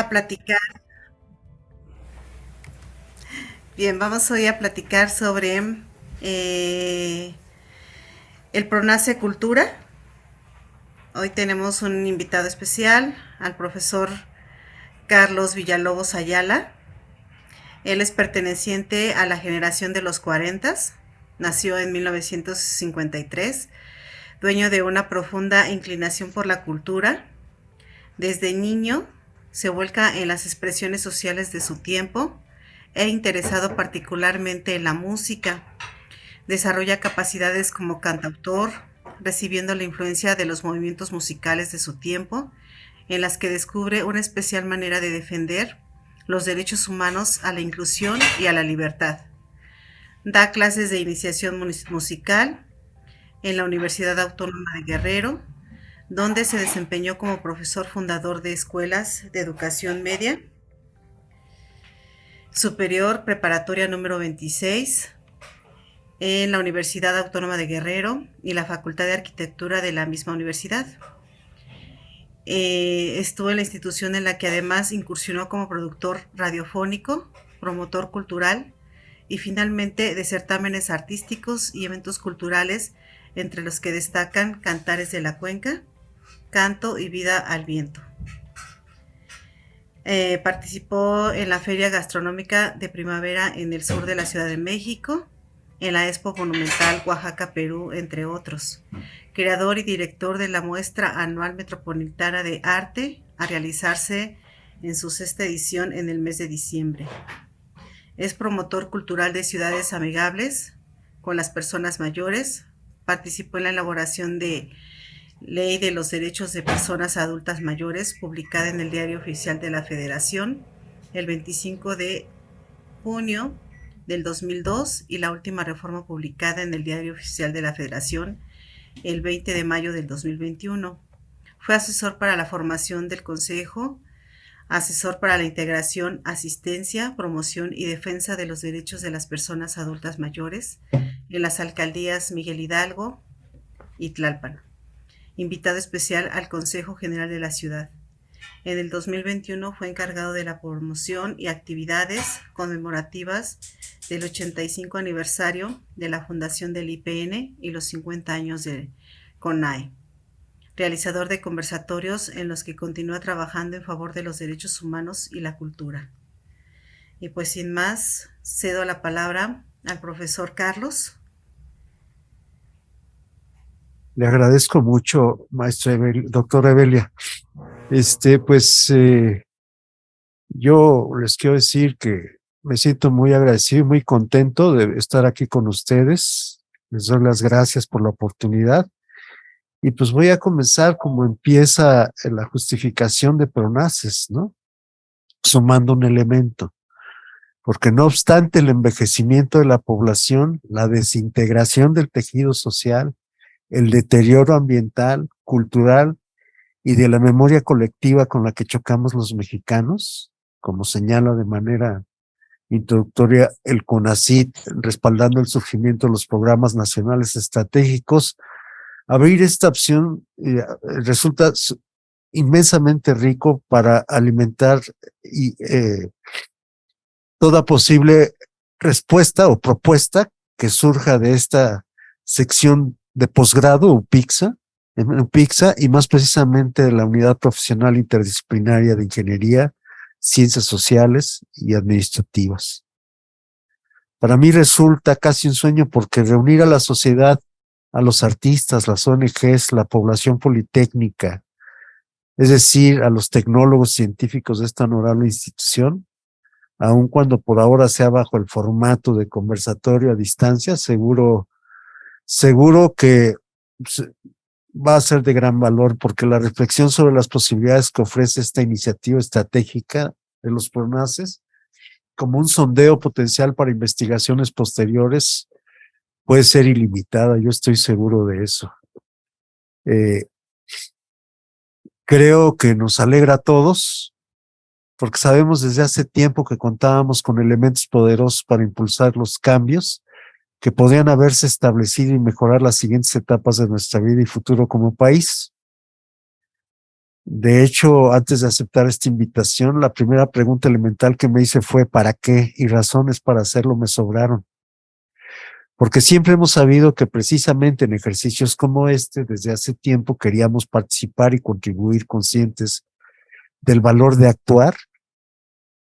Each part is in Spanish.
a platicar. Bien, vamos hoy a platicar sobre eh, el Pronace Cultura. Hoy tenemos un invitado especial, al profesor Carlos Villalobos Ayala. Él es perteneciente a la generación de los 40. Nació en 1953, dueño de una profunda inclinación por la cultura. Desde niño se vuelca en las expresiones sociales de su tiempo e interesado particularmente en la música. Desarrolla capacidades como cantautor, recibiendo la influencia de los movimientos musicales de su tiempo, en las que descubre una especial manera de defender los derechos humanos a la inclusión y a la libertad. Da clases de iniciación musical en la Universidad Autónoma de Guerrero, donde se desempeñó como profesor fundador de escuelas de educación media, superior, preparatoria número 26, en la Universidad Autónoma de Guerrero y la Facultad de Arquitectura de la misma universidad. Estuvo en la institución en la que además incursionó como productor radiofónico, promotor cultural y finalmente de certámenes artísticos y eventos culturales, entre los que destacan Cantares de la Cuenca, Canto y Vida al Viento. Participó en la Feria Gastronómica de Primavera en el sur de la Ciudad de México, en la Expo Monumental Oaxaca, Perú, entre otros. Creador y director de la Muestra Anual Metropolitana de Arte, a realizarse en su sexta edición en el mes de diciembre. Es promotor cultural de ciudades amigables con las personas mayores. Participó en la elaboración de Ley de los Derechos de Personas Adultas Mayores, publicada en el Diario Oficial de la Federación el 25 de junio del 2002 y la última reforma publicada en el Diario Oficial de la Federación el 20 de mayo del 2021. Fue asesor para la formación del Consejo, asesor para la integración, asistencia, promoción y defensa de los derechos de las personas adultas mayores en las alcaldías Miguel Hidalgo y Tlalpan. Invitado especial al Consejo General de la Ciudad. En el 2021 fue encargado de la promoción y actividades conmemorativas del 85 aniversario de la fundación del IPN y los 50 años de CONAE. Realizador de conversatorios en los que continúa trabajando en favor de los derechos humanos y la cultura. Y pues sin más, cedo la palabra al profesor Carlos. Le agradezco mucho, maestra doctor Evelia. Yo les quiero decir que me siento muy agradecido y muy contento de estar aquí con ustedes. Les doy las gracias por la oportunidad. Y pues voy a comenzar como empieza la justificación de Pronaces, ¿no? Sumando un elemento. Porque no obstante el envejecimiento de la población, la desintegración del tejido social, el deterioro ambiental, cultural y de la memoria colectiva con la que chocamos los mexicanos, como señala de manera introductoria el CONACYT, respaldando el surgimiento de los programas nacionales estratégicos, abrir esta opción resulta inmensamente rico para alimentar y, toda posible respuesta o propuesta que surja de esta sección de posgrado UPIXA y más precisamente de la Unidad Profesional Interdisciplinaria de Ingeniería, Ciencias Sociales y Administrativas. Para mí resulta casi un sueño porque reunir a la sociedad, a los artistas, las ONGs, la población politécnica, es decir, a los tecnólogos científicos de esta honorable institución, aun cuando por ahora sea bajo el formato de conversatorio a distancia, seguro que va a ser de gran valor porque la reflexión sobre las posibilidades que ofrece esta iniciativa estratégica de los Pronaces, como un sondeo potencial para investigaciones posteriores, puede ser ilimitada. Yo estoy seguro de eso. Creo que nos alegra a todos, porque sabemos desde hace tiempo que contábamos con elementos poderosos para impulsar los cambios que podrían haberse establecido y mejorar las siguientes etapas de nuestra vida y futuro como país. De hecho, antes de aceptar esta invitación, la primera pregunta elemental que me hice fue ¿para qué? Y razones para hacerlo me sobraron. Porque siempre hemos sabido que precisamente en ejercicios como este, desde hace tiempo queríamos participar y contribuir conscientes del valor de actuar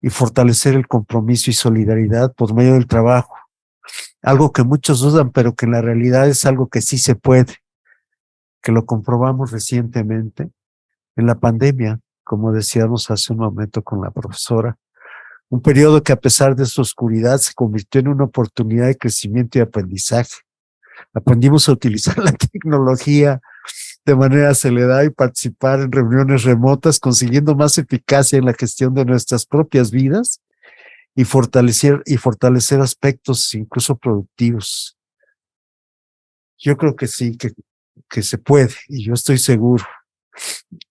y fortalecer el compromiso y solidaridad por medio del trabajo. Algo que muchos dudan, pero que en la realidad es algo que sí se puede, que lo comprobamos recientemente en la pandemia, como decíamos hace un momento con la profesora. Un periodo que a pesar de su oscuridad se convirtió en una oportunidad de crecimiento y aprendizaje. Aprendimos a utilizar la tecnología de manera acelerada y participar en reuniones remotas, consiguiendo más eficacia en la gestión de nuestras propias vidas y fortalecer aspectos incluso productivos. Yo creo que sí, que se puede, y yo estoy seguro.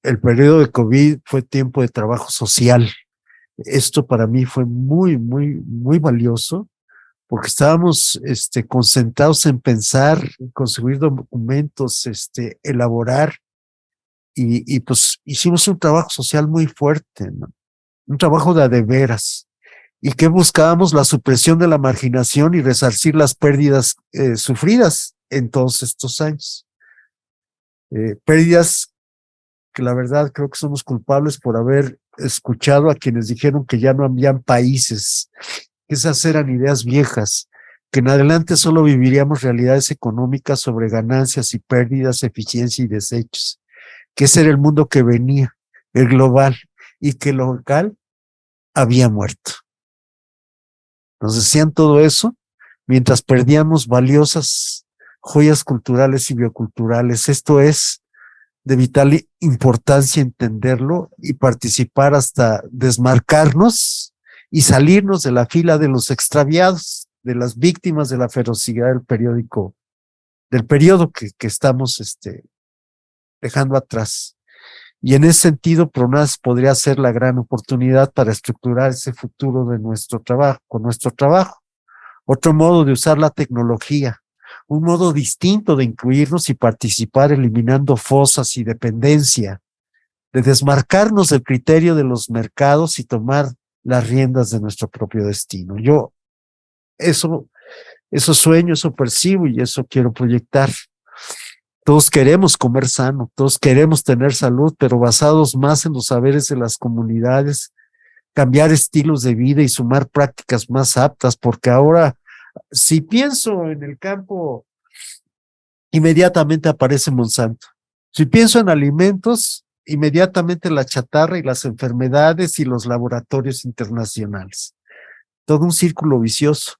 El periodo de COVID fue tiempo de trabajo social. Esto para mí fue muy, muy, muy valioso porque estábamos concentrados en pensar, en conseguir documentos, elaborar y pues hicimos un trabajo social muy fuerte, ¿no? Un trabajo de a de veras. ¿Y que buscábamos? La supresión de la marginación y resarcir las pérdidas sufridas en todos estos años. Pérdidas que la verdad creo que somos culpables por haber escuchado a quienes dijeron que ya no habían países, que esas eran ideas viejas, que en adelante solo viviríamos realidades económicas sobre ganancias y pérdidas, eficiencia y desechos, que ese era el mundo que venía, el global, y que lo local había muerto. Nos decían todo eso mientras perdíamos valiosas joyas culturales y bioculturales. Esto es de vital importancia entenderlo y participar hasta desmarcarnos y salirnos de la fila de los extraviados, de las víctimas de la ferocidad del periodo que estamos dejando atrás. Y en ese sentido, PRONAS podría ser la gran oportunidad para estructurar ese futuro de nuestro trabajo, con nuestro trabajo. Otro modo de usar la tecnología, un modo distinto de incluirnos y participar eliminando fosas y dependencia, de desmarcarnos del criterio de los mercados y tomar las riendas de nuestro propio destino. Yo eso sueño, eso percibo y eso quiero proyectar. Todos queremos comer sano, todos queremos tener salud, pero basados más en los saberes de las comunidades, cambiar estilos de vida y sumar prácticas más aptas, porque ahora, si pienso en el campo, inmediatamente aparece Monsanto. Si pienso en alimentos, inmediatamente la chatarra y las enfermedades y los laboratorios internacionales. Todo un círculo vicioso.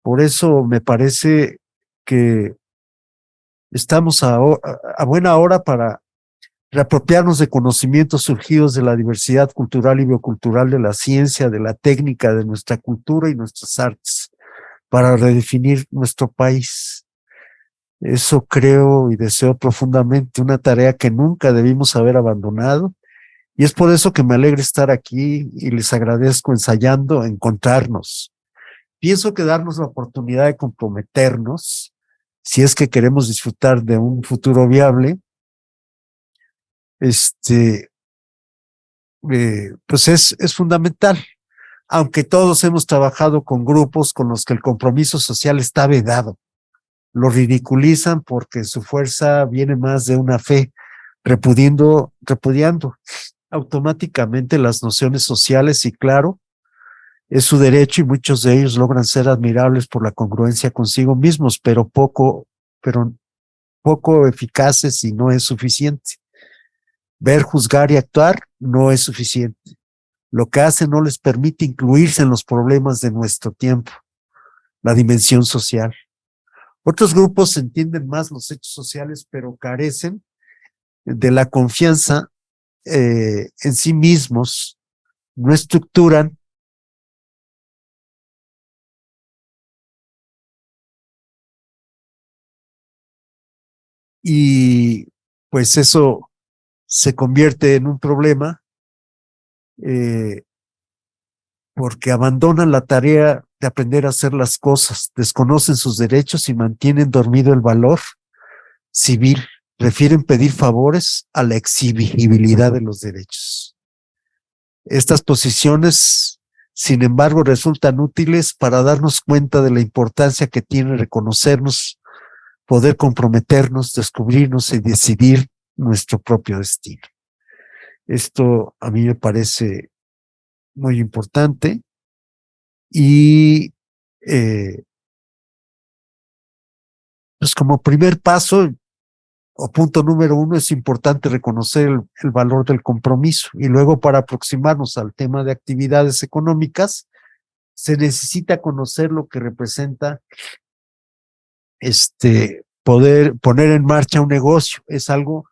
Por eso me parece que estamos a buena hora para reapropiarnos de conocimientos surgidos de la diversidad cultural y biocultural de la ciencia, de la técnica, de nuestra cultura y nuestras artes, para redefinir nuestro país. Eso creo y deseo profundamente, una tarea que nunca debimos haber abandonado, y es por eso que me alegra estar aquí y les agradezco ensayando encontrarnos. Pienso que darnos la oportunidad de comprometernos, si es que queremos disfrutar de un futuro viable, pues es fundamental, aunque todos hemos trabajado con grupos con los que el compromiso social está vedado. Lo ridiculizan porque su fuerza viene más de una fe, repudiando automáticamente las nociones sociales y claro, es su derecho y muchos de ellos logran ser admirables por la congruencia consigo mismos, pero poco eficaces y no es suficiente. Ver, juzgar y actuar no es suficiente. Lo que hacen no les permite incluirse en los problemas de nuestro tiempo, la dimensión social. Otros grupos entienden más los hechos sociales, pero carecen de la confianza en sí mismos, no estructuran y pues eso se convierte en un problema porque abandonan la tarea de aprender a hacer las cosas, desconocen sus derechos y mantienen dormido el valor civil prefieren pedir favores a la exigibilidad de los derechos. Estas posiciones, sin embargo, resultan útiles para darnos cuenta de la importancia que tiene reconocernos, poder comprometernos, descubrirnos y decidir nuestro propio destino. Esto a mí me parece muy importante y pues como primer paso o punto número 1 es importante reconocer el valor del compromiso y luego para aproximarnos al tema de actividades económicas se necesita conocer lo que representa poder poner en marcha un negocio. Es algo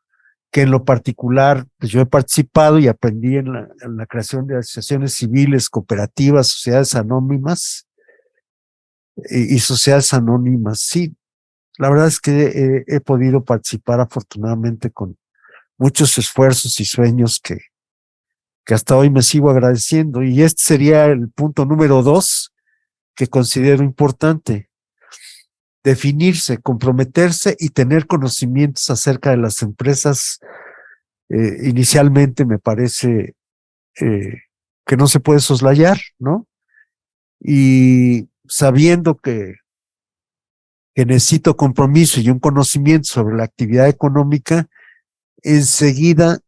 que en lo particular pues yo he participado y aprendí en la creación de asociaciones civiles, cooperativas, sociedades anónimas y sociedades anónimas. Sí, la verdad es que he podido participar afortunadamente con muchos esfuerzos y sueños que hasta hoy me sigo agradeciendo. Y este sería el punto número 2 que considero importante. Definirse, comprometerse y tener conocimientos acerca de las empresas. Inicialmente me parece que no se puede soslayar, ¿no? Y sabiendo que necesito compromiso y un conocimiento sobre la actividad económica, enseguida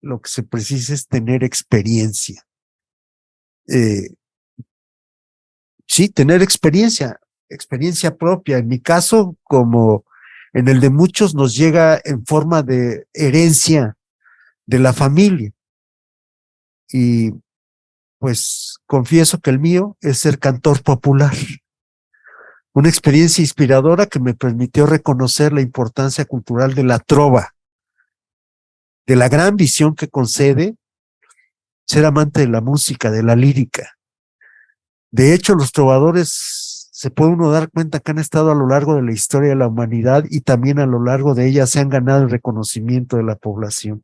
lo que se precisa es tener experiencia. Sí, tener experiencia propia. En mi caso, como en el de muchos, nos llega en forma de herencia de la familia. Y pues confieso que el mío es ser cantor popular. Una experiencia inspiradora que me permitió reconocer la importancia cultural de la trova, de la gran visión que concede ser amante de la música, de la lírica. De hecho, los trovadores, se puede uno dar cuenta que han estado a lo largo de la historia de la humanidad y también a lo largo de ella se han ganado el reconocimiento de la población.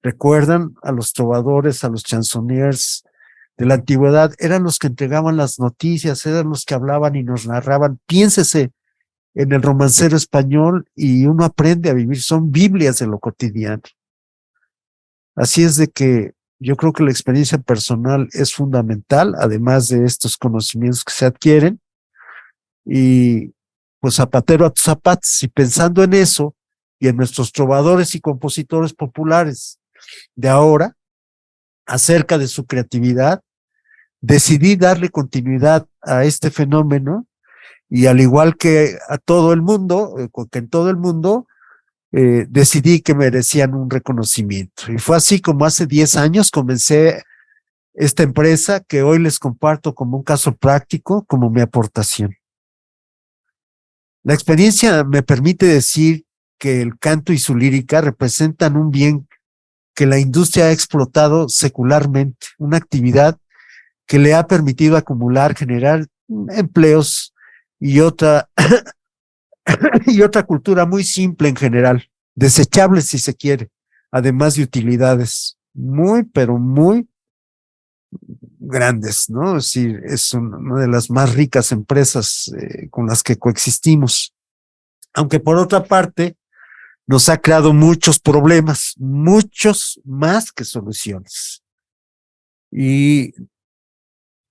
Recuerdan a los trovadores, a los chansonniers de la antigüedad, eran los que entregaban las noticias, eran los que hablaban y nos narraban. Piénsese en el romancero español y uno aprende a vivir, son Biblias de lo cotidiano. Así es de que yo creo que la experiencia personal es fundamental, además de estos conocimientos que se adquieren. Y pues zapatero a tus zapatos, y pensando en eso y en nuestros trovadores y compositores populares de ahora, acerca de su creatividad, decidí darle continuidad a este fenómeno y al igual que a todo el mundo, que en todo el mundo, decidí que merecían un reconocimiento. Y fue así como hace 10 años comencé esta empresa que hoy les comparto como un caso práctico, como mi aportación. La experiencia me permite decir que el canto y su lírica representan un bien que la industria ha explotado secularmente, una actividad que le ha permitido acumular, generar empleos y otra cultura muy simple en general, desechable si se quiere, además de utilidades muy, pero muy grandes, ¿no? Es decir, es una de las más ricas empresas con las que coexistimos. Aunque por otra parte, nos ha creado muchos problemas, muchos más que soluciones. Y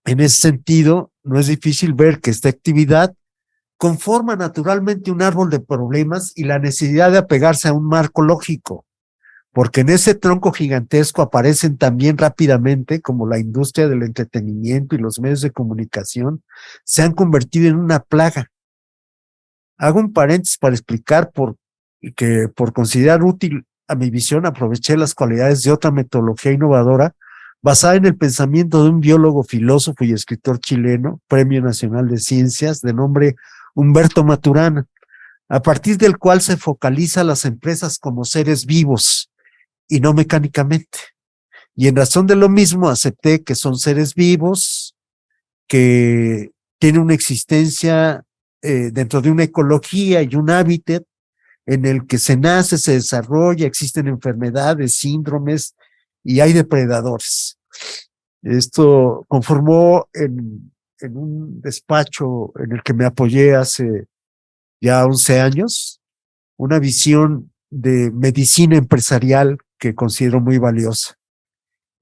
en ese sentido, no es difícil ver que esta actividad conforma naturalmente un árbol de problemas y la necesidad de apegarse a un marco lógico, porque en ese tronco gigantesco aparecen también rápidamente, como la industria del entretenimiento y los medios de comunicación, se han convertido en una plaga. Hago un paréntesis para explicar que por considerar útil a mi visión aproveché las cualidades de otra metodología innovadora basada en el pensamiento de un biólogo, filósofo y escritor chileno, Premio Nacional de Ciencias, de nombre Humberto Maturana, a partir del cual se focaliza las empresas como seres vivos y no mecánicamente. Y en razón de lo mismo acepté que son seres vivos, que tienen una existencia dentro de una ecología y un hábitat en el que se nace, se desarrolla, existen enfermedades, síndromes y hay depredadores. Esto conformó en un despacho en el que me apoyé hace ya 11 años, una visión de medicina empresarial que considero muy valiosa.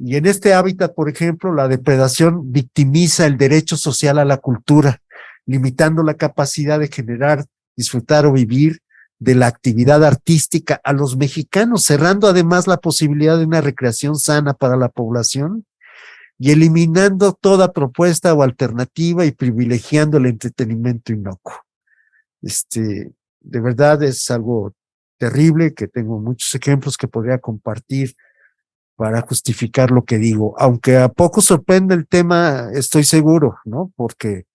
Y en este hábitat, por ejemplo, la depredación victimiza el derecho social a la cultura, limitando la capacidad de generar, disfrutar o vivir de la actividad artística a los mexicanos, cerrando además la posibilidad de una recreación sana para la población y eliminando toda propuesta o alternativa y privilegiando el entretenimiento inocuo. De verdad es algo terrible, que tengo muchos ejemplos que podría compartir para justificar lo que digo, aunque a poco sorprende el tema, estoy seguro, ¿no? Porque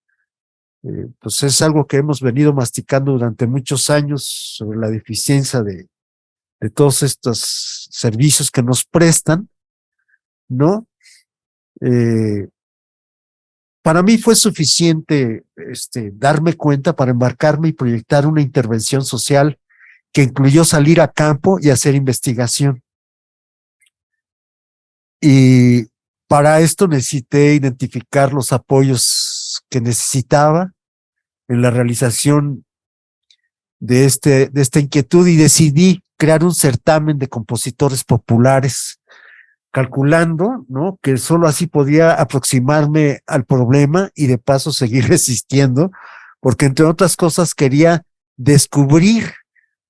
pues es algo que hemos venido masticando durante muchos años sobre la deficiencia de todos estos servicios que nos prestan, ¿no? Para mí fue suficiente darme cuenta para embarcarme y proyectar una intervención social que incluyó salir a campo y hacer investigación. Y para esto necesité identificar los apoyos que necesitaba en la realización de esta inquietud y decidí crear un certamen de compositores populares, calculando, ¿no?, que solo así podía aproximarme al problema y de paso seguir resistiendo, porque entre otras cosas quería descubrir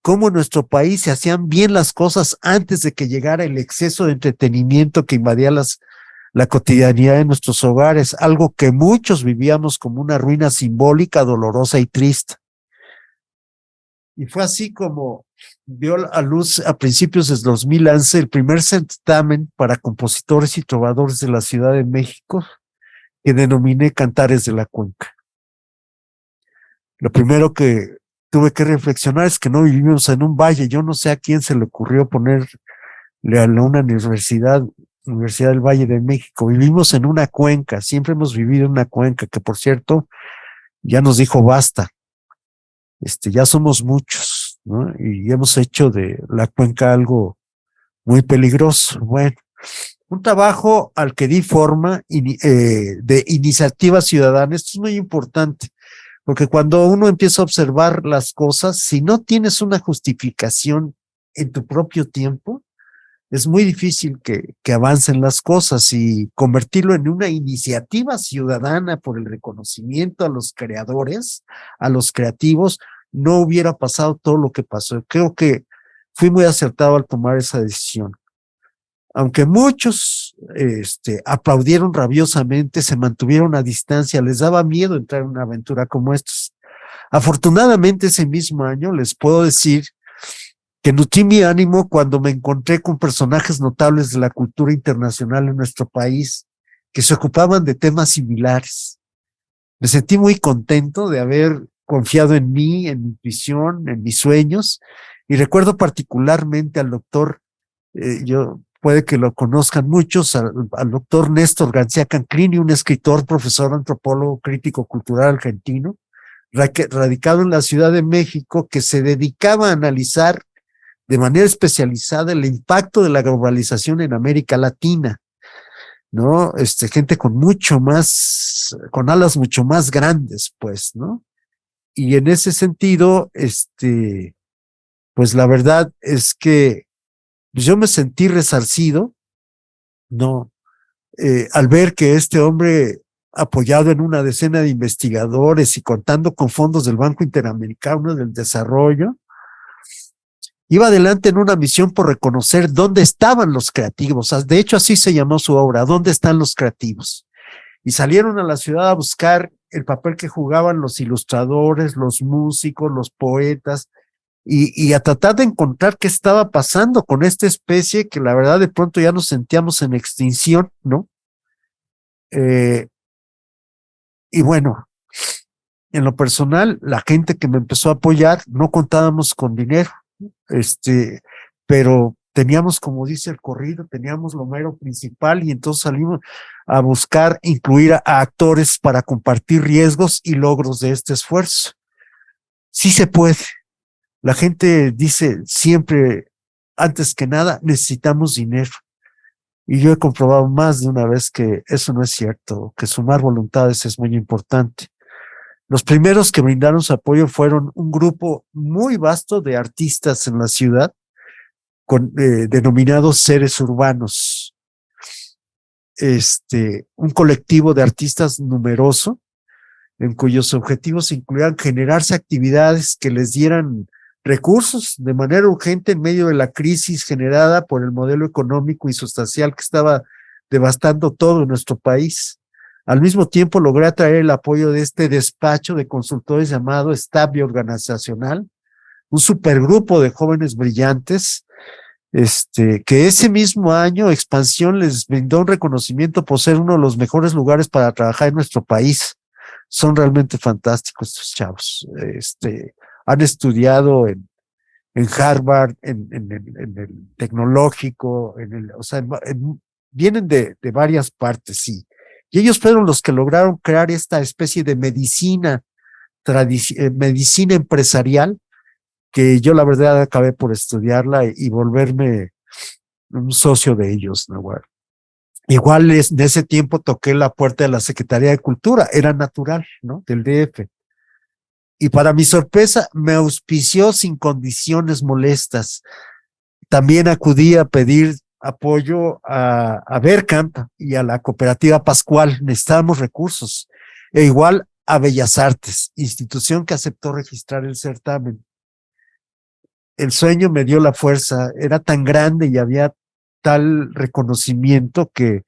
cómo en nuestro país se hacían bien las cosas antes de que llegara el exceso de entretenimiento que invadía la cotidianidad de nuestros hogares, algo que muchos vivíamos como una ruina simbólica, dolorosa y triste. Y fue así como dio a luz a principios del 2011 el primer certamen para compositores y trovadores de la Ciudad de México, que denominé Cantares de la Cuenca. Lo primero que tuve que reflexionar es que no vivimos en un valle. Yo no sé a quién se le ocurrió ponerle a una Universidad del Valle de México. Vivimos en una cuenca, siempre hemos vivido en una cuenca, que por cierto ya nos dijo basta. Ya somos muchos, ¿no? Y hemos hecho de la cuenca algo muy peligroso. Bueno, un trabajo al que di forma de iniciativa ciudadana. Esto es muy importante, porque cuando uno empieza a observar las cosas, si no tienes una justificación en tu propio tiempo, es muy difícil que avancen las cosas, y convertirlo en una iniciativa ciudadana por el reconocimiento a los creadores, a los creativos, no hubiera pasado todo lo que pasó. Creo que fui muy acertado al tomar esa decisión. Aunque muchos aplaudieron rabiosamente, se mantuvieron a distancia, les daba miedo entrar en una aventura como esta. Afortunadamente, ese mismo año les puedo decir que nutrí mi ánimo cuando me encontré con personajes notables de la cultura internacional en nuestro país que se ocupaban de temas similares. Me sentí muy contento de haber confiado en mí, en mi visión, en mis sueños, y recuerdo particularmente al doctor, puede que lo conozcan muchos, al doctor Néstor García Canclini, un escritor, profesor, antropólogo, crítico cultural argentino, radicado en la Ciudad de México, que se dedicaba a analizar de manera especializada el impacto de la globalización en América Latina, ¿no? Gente con con alas mucho más grandes, pues, ¿no? Y en ese sentido, pues la verdad es que yo me sentí resarcido, ¿no? Al ver que este hombre, apoyado en una decena de investigadores y contando con fondos del Banco Interamericano del Desarrollo, iba adelante en una misión por reconocer dónde estaban los creativos. De hecho, así se llamó su obra, ¿Dónde están los creativos? Y salieron a la ciudad a buscar el papel que jugaban los ilustradores, los músicos, los poetas, y a tratar de encontrar qué estaba pasando con esta especie que la verdad de pronto ya nos sentíamos en extinción, ¿no? Y bueno, en lo personal, la gente que me empezó a apoyar, no contábamos con dinero, pero teníamos, como dice el corrido, teníamos lo mero principal, y entonces salimos a buscar incluir a actores para compartir riesgos y logros de este esfuerzo. Sí se puede. La gente dice siempre, antes que nada, necesitamos dinero. Y yo he comprobado más de una vez que eso no es cierto, que sumar voluntades es muy importante. Los primeros que brindaron su apoyo fueron un grupo muy vasto de artistas en la ciudad, denominados seres urbanos. Un colectivo de artistas numeroso, en cuyos objetivos incluían generarse actividades que les dieran recursos de manera urgente en medio de la crisis generada por el modelo económico y social que estaba devastando todo nuestro país. Al mismo tiempo logré atraer el apoyo de este despacho de consultores llamado Staff Organizacional, un supergrupo de jóvenes brillantes, que ese mismo año Expansión les brindó un reconocimiento por ser uno de los mejores lugares para trabajar en nuestro país. Son realmente fantásticos estos chavos. Han estudiado en Harvard, en el tecnológico, o sea, vienen de varias partes, sí. Y ellos fueron los que lograron crear esta especie de medicina empresarial, que yo la verdad acabé por estudiarla y volverme un socio de ellos, ¿no? Igual en ese tiempo toqué la puerta de la Secretaría de Cultura, era natural, ¿no? Del DF. Y para mi sorpresa, me auspició sin condiciones molestas. También acudí a pedir apoyo a Vercamp y a la Cooperativa Pascual. Necesitábamos recursos. E igual a Bellas Artes, institución que aceptó registrar el certamen. El sueño me dio la fuerza, era tan grande y había tal reconocimiento que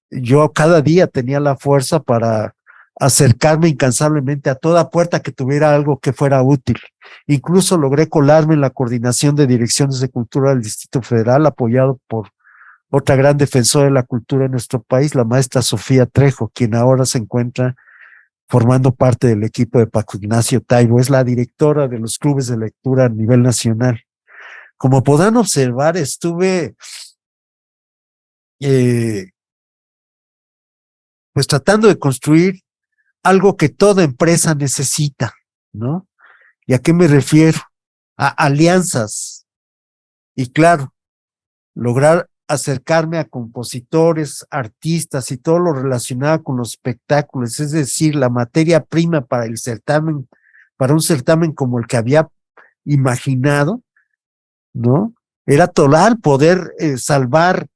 yo cada día tenía la fuerza para acercarme incansablemente a toda puerta que tuviera algo que fuera útil. Incluso logré colarme en la coordinación de direcciones de cultura del Distrito Federal, apoyado por otra gran defensora de la cultura en nuestro país, la maestra Sofía Trejo, quien ahora se encuentra formando parte del equipo de Paco Ignacio Taibo. Es la directora de los clubes de lectura a nivel nacional. Como podrán observar, estuve pues tratando de construir algo que toda empresa necesita, ¿no? ¿Y a qué me refiero? A alianzas. Y claro, lograr acercarme a compositores, artistas y todo lo relacionado con los espectáculos, es decir, la materia prima para el certamen, para un certamen como el que había imaginado, ¿no? Era total poder salvar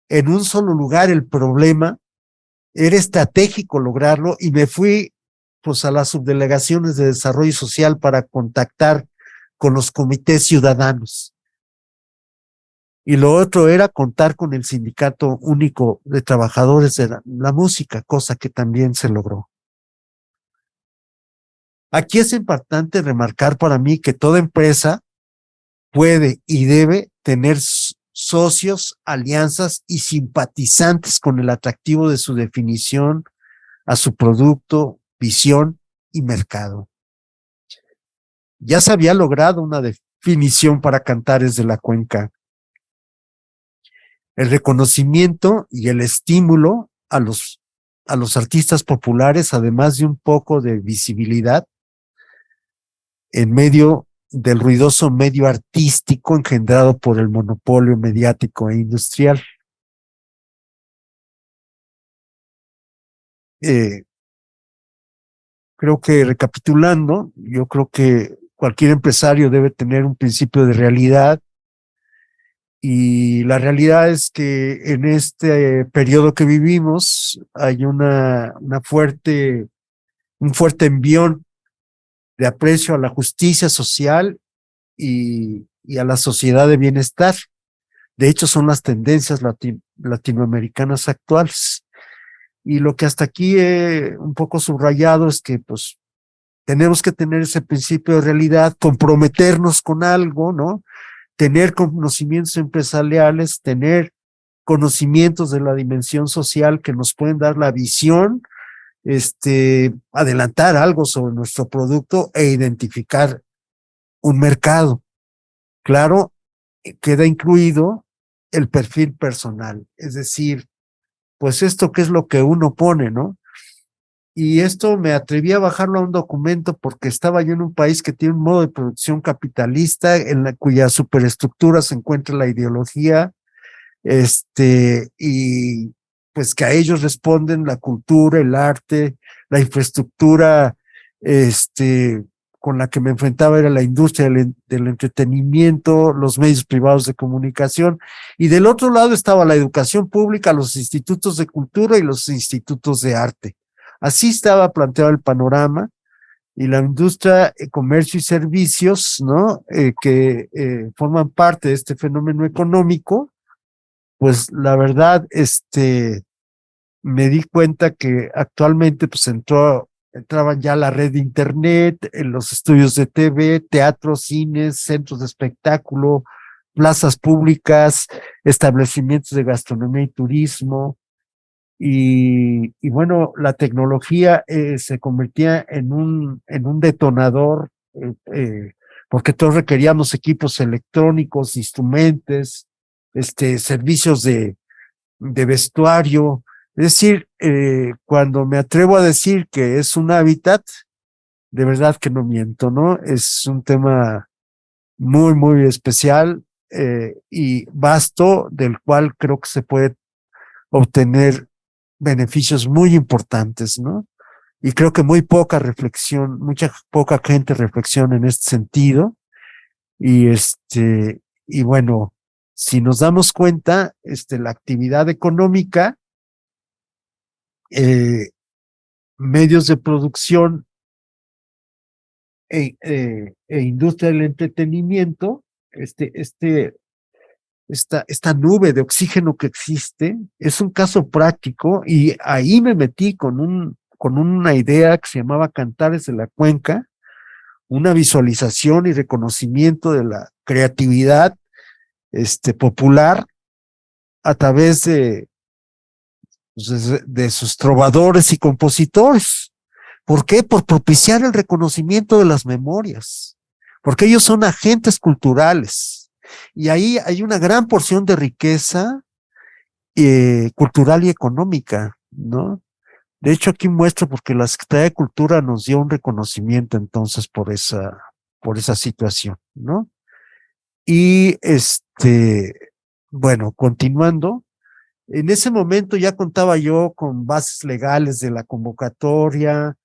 en un solo lugar el problema. Era estratégico lograrlo y me fui pues a las subdelegaciones de desarrollo social para contactar con los comités ciudadanos. Y lo otro era contar con el Sindicato Único de Trabajadores de la Música, cosa que también se logró. Aquí es importante remarcar para mí que toda empresa puede y debe tener socios, alianzas y simpatizantes con el atractivo de su definición a su producto, visión y mercado. Ya se había logrado una definición para Cantares de la Cuenca. El reconocimiento y el estímulo a los artistas populares, además de un poco de visibilidad en medio del ruidoso medio artístico engendrado por el monopolio mediático e industrial. Creo que recapitulando, yo creo que cualquier empresario debe tener un principio de realidad, y la realidad es que en este periodo que vivimos hay un fuerte envión de aprecio a la justicia social y a la sociedad de bienestar. De hecho, son las tendencias latinoamericanas actuales. Y lo que hasta aquí he un poco subrayado es que pues tenemos que tener ese principio de realidad, comprometernos con algo, ¿no? Tener conocimientos empresariales, tener conocimientos de la dimensión social que nos pueden dar la visión, adelantar algo sobre nuestro producto e identificar un mercado. Claro, queda incluido el perfil personal, es decir, pues esto que es lo que uno pone, ¿no? Y esto me atreví a bajarlo a un documento porque estaba yo en un país que tiene un modo de producción capitalista cuya superestructura se encuentra la ideología, y pues que a ellos responden la cultura, el arte, la infraestructura, con la que me enfrentaba era la industria del entretenimiento, los medios privados de comunicación, y del otro lado estaba la educación pública, los institutos de cultura y los institutos de arte. Así estaba planteado el panorama, y la industria, comercio y servicios, ¿no? Que forman parte de este fenómeno económico, pues la verdad, me di cuenta que actualmente pues entraban ya la red de internet, en los estudios de TV, teatros, cines, centros de espectáculo, plazas públicas, establecimientos de gastronomía y turismo. Y bueno, la tecnología se convertía en un detonador, porque todos requeríamos equipos electrónicos, instrumentos, servicios de vestuario. Es decir, cuando me atrevo a decir que es un hábitat, de verdad que no miento, ¿no? Es un tema muy, muy especial y vasto, del cual creo que se puede obtener beneficios muy importantes, ¿no? Y creo que muy poca reflexión, mucha poca gente reflexiona en este sentido. Y y bueno, si nos damos cuenta, la actividad económica, eh, medios de producción e industria del entretenimiento, esta nube de oxígeno que existe, es un caso práctico, y ahí me metí con una idea que se llamaba Cantares de la Cuenca, una visualización y reconocimiento de la creatividad popular a través de sus trovadores y compositores. ¿Por qué? Por propiciar el reconocimiento de las memorias, porque ellos son agentes culturales, y ahí hay una gran porción de riqueza cultural y económica, ¿no? De hecho, aquí muestro porque la Secretaría de Cultura nos dio un reconocimiento entonces por esa situación, ¿no? Y bueno, continuando, en ese momento ya contaba yo con bases legales de la convocatoria,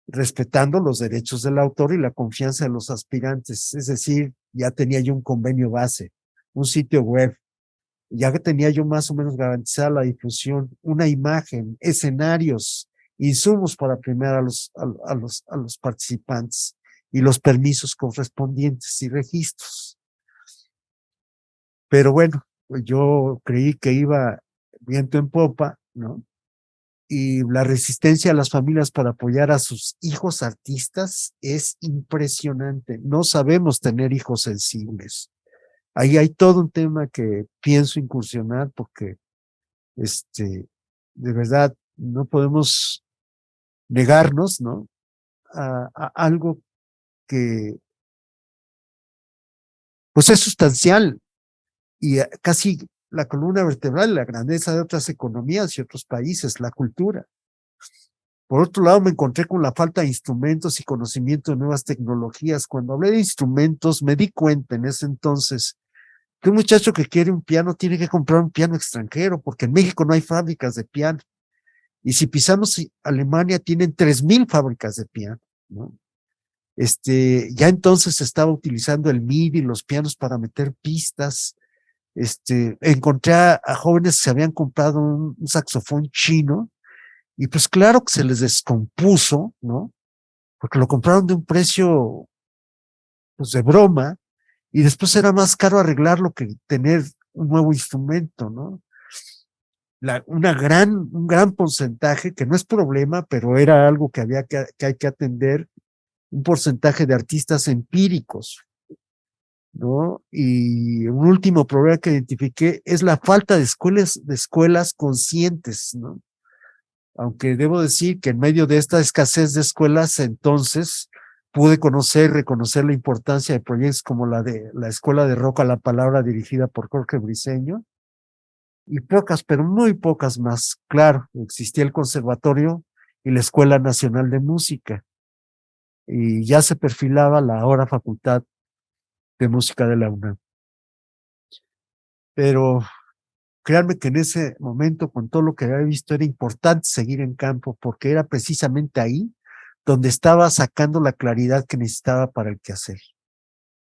respetando los derechos del autor y la confianza de los aspirantes. Es decir, ya tenía yo un convenio base, un sitio web, ya que tenía yo más o menos garantizada la difusión, una imagen, escenarios, insumos para premiar a los participantes y los permisos correspondientes y registros. Pero bueno, pues yo creí que iba viento en popa, ¿no? Y la resistencia a las familias para apoyar a sus hijos artistas es impresionante. No sabemos tener hijos sensibles. Ahí hay todo un tema que pienso incursionar porque, de verdad, no podemos negarnos, ¿no? A algo que, pues es sustancial y casi la columna vertebral, la grandeza de otras economías y otros países, la cultura. Por otro lado, me encontré con la falta de instrumentos y conocimiento de nuevas tecnologías. Cuando hablé de instrumentos, me di cuenta en ese entonces que un muchacho que quiere un piano tiene que comprar un piano extranjero, porque en México no hay fábricas de piano. Y si pisamos Alemania, tienen 3,000 fábricas de piano, ¿no? Ya entonces se estaba utilizando el MIDI, los pianos para meter pistas. Encontré a jóvenes que se habían comprado un saxofón chino, y pues claro que se les descompuso, ¿no? Porque lo compraron de un precio, pues, de broma, y después era más caro arreglarlo que tener un nuevo instrumento, ¿no? Un gran porcentaje, que no es problema, pero era algo que que hay que atender, un porcentaje de artistas empíricos, ¿no? Y un último problema que identifiqué es la falta de escuelas conscientes, ¿no? Aunque debo decir que en medio de esta escasez de escuelas, entonces pude reconocer la importancia de proyectos como la de la Escuela de Rock a la Palabra, dirigida por Jorge Briceño, y pocas, pero muy pocas más. Claro, existía el conservatorio y la Escuela Nacional de Música, y ya se perfilaba la ahora Facultad de Música de la UNAM. Pero créanme que en ese momento, con todo lo que había visto, era importante seguir en campo, porque era precisamente ahí donde estaba sacando la claridad que necesitaba para el quehacer.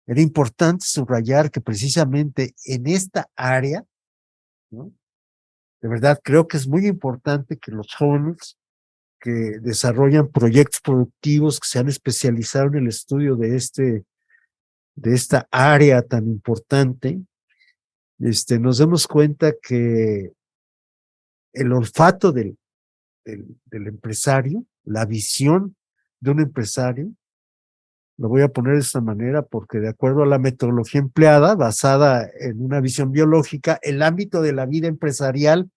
Era importante subrayar que precisamente en esta área, ¿no? De verdad, creo que es muy importante que los jóvenes que desarrollan proyectos productivos, que se han especializado en el estudio de esta área tan importante, nos demos cuenta que el olfato del empresario, la visión de un empresario, lo voy a poner de esta manera porque de acuerdo a la metodología empleada, basada en una visión biológica, el ámbito de la vida empresarial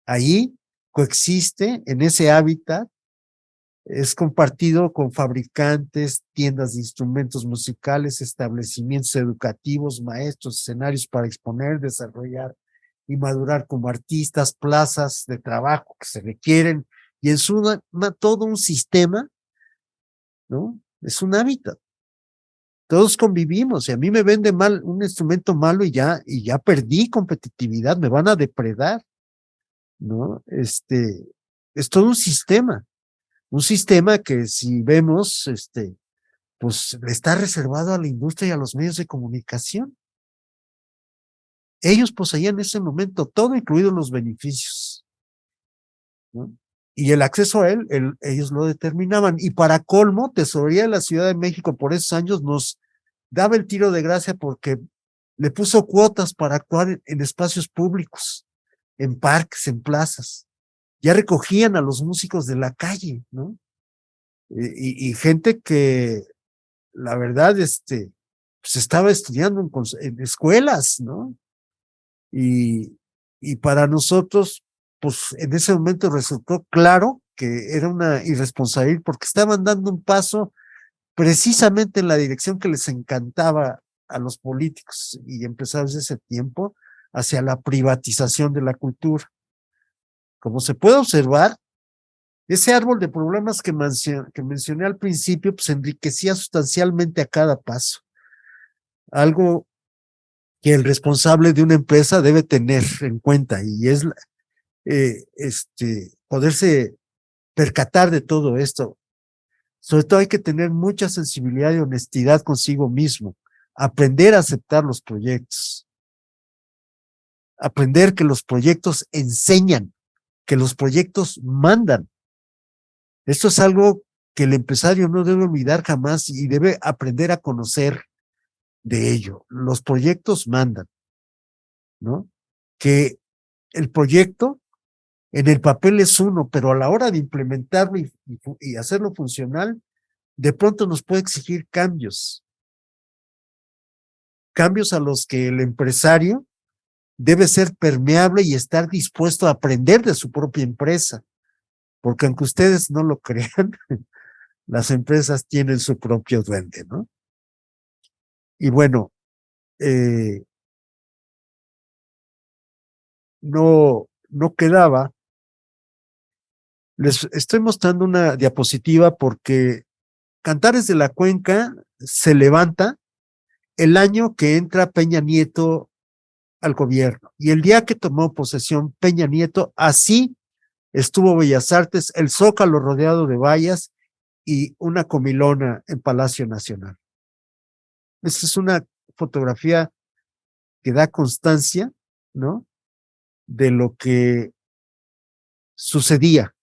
ahí coexiste en ese hábitat, es compartido con fabricantes, tiendas de instrumentos musicales, establecimientos educativos, maestros, escenarios para exponer, desarrollar y madurar como artistas, plazas de trabajo que se requieren, y en todo un sistema, ¿no? Es un hábitat. Todos convivimos, y a mí me vende mal un instrumento malo y ya perdí competitividad, me van a depredar, ¿no? Es todo un sistema que si vemos, pues está reservado a la industria y a los medios de comunicación. Ellos poseían en ese momento todo, incluidos los beneficios, ¿no? Y el acceso a ellos lo determinaban. Y para colmo, Tesorería de la Ciudad de México por esos años nos daba el tiro de gracia porque le puso cuotas para actuar en espacios públicos, en parques, en plazas. Ya recogían a los músicos de la calle, ¿no? Y gente que, la verdad, pues estaba estudiando en escuelas, ¿no? Y para nosotros, pues en ese momento resultó claro que era una irresponsabilidad porque estaban dando un paso precisamente en la dirección que les encantaba a los políticos y empresarios de ese tiempo, hacia la privatización de la cultura. Como se puede observar, ese árbol de problemas que mencioné al principio, pues enriquecía sustancialmente a cada paso. Algo que el responsable de una empresa debe tener en cuenta y es poderse percatar de todo esto. Sobre todo hay que tener mucha sensibilidad y honestidad consigo mismo, aprender a aceptar los proyectos, aprender que los proyectos enseñan, que los proyectos mandan. Esto es algo que el empresario no debe olvidar jamás y debe aprender a conocer de ello. Los proyectos mandan, ¿no? Que el proyecto en el papel es uno, pero a la hora de implementarlo y hacerlo funcional, de pronto nos puede exigir cambios a los que el empresario debe ser permeable y estar dispuesto a aprender de su propia empresa, porque aunque ustedes no lo crean, las empresas tienen su propio duende, ¿no? Y bueno, no quedaba. Les estoy mostrando una diapositiva porque Cantares de la Cuenca se levanta el año que entra Peña Nieto al gobierno. Y el día que tomó posesión Peña Nieto, así estuvo Bellas Artes, el Zócalo rodeado de vallas y una comilona en Palacio Nacional. Esta es una fotografía que da constancia, ¿no? De lo que sucedía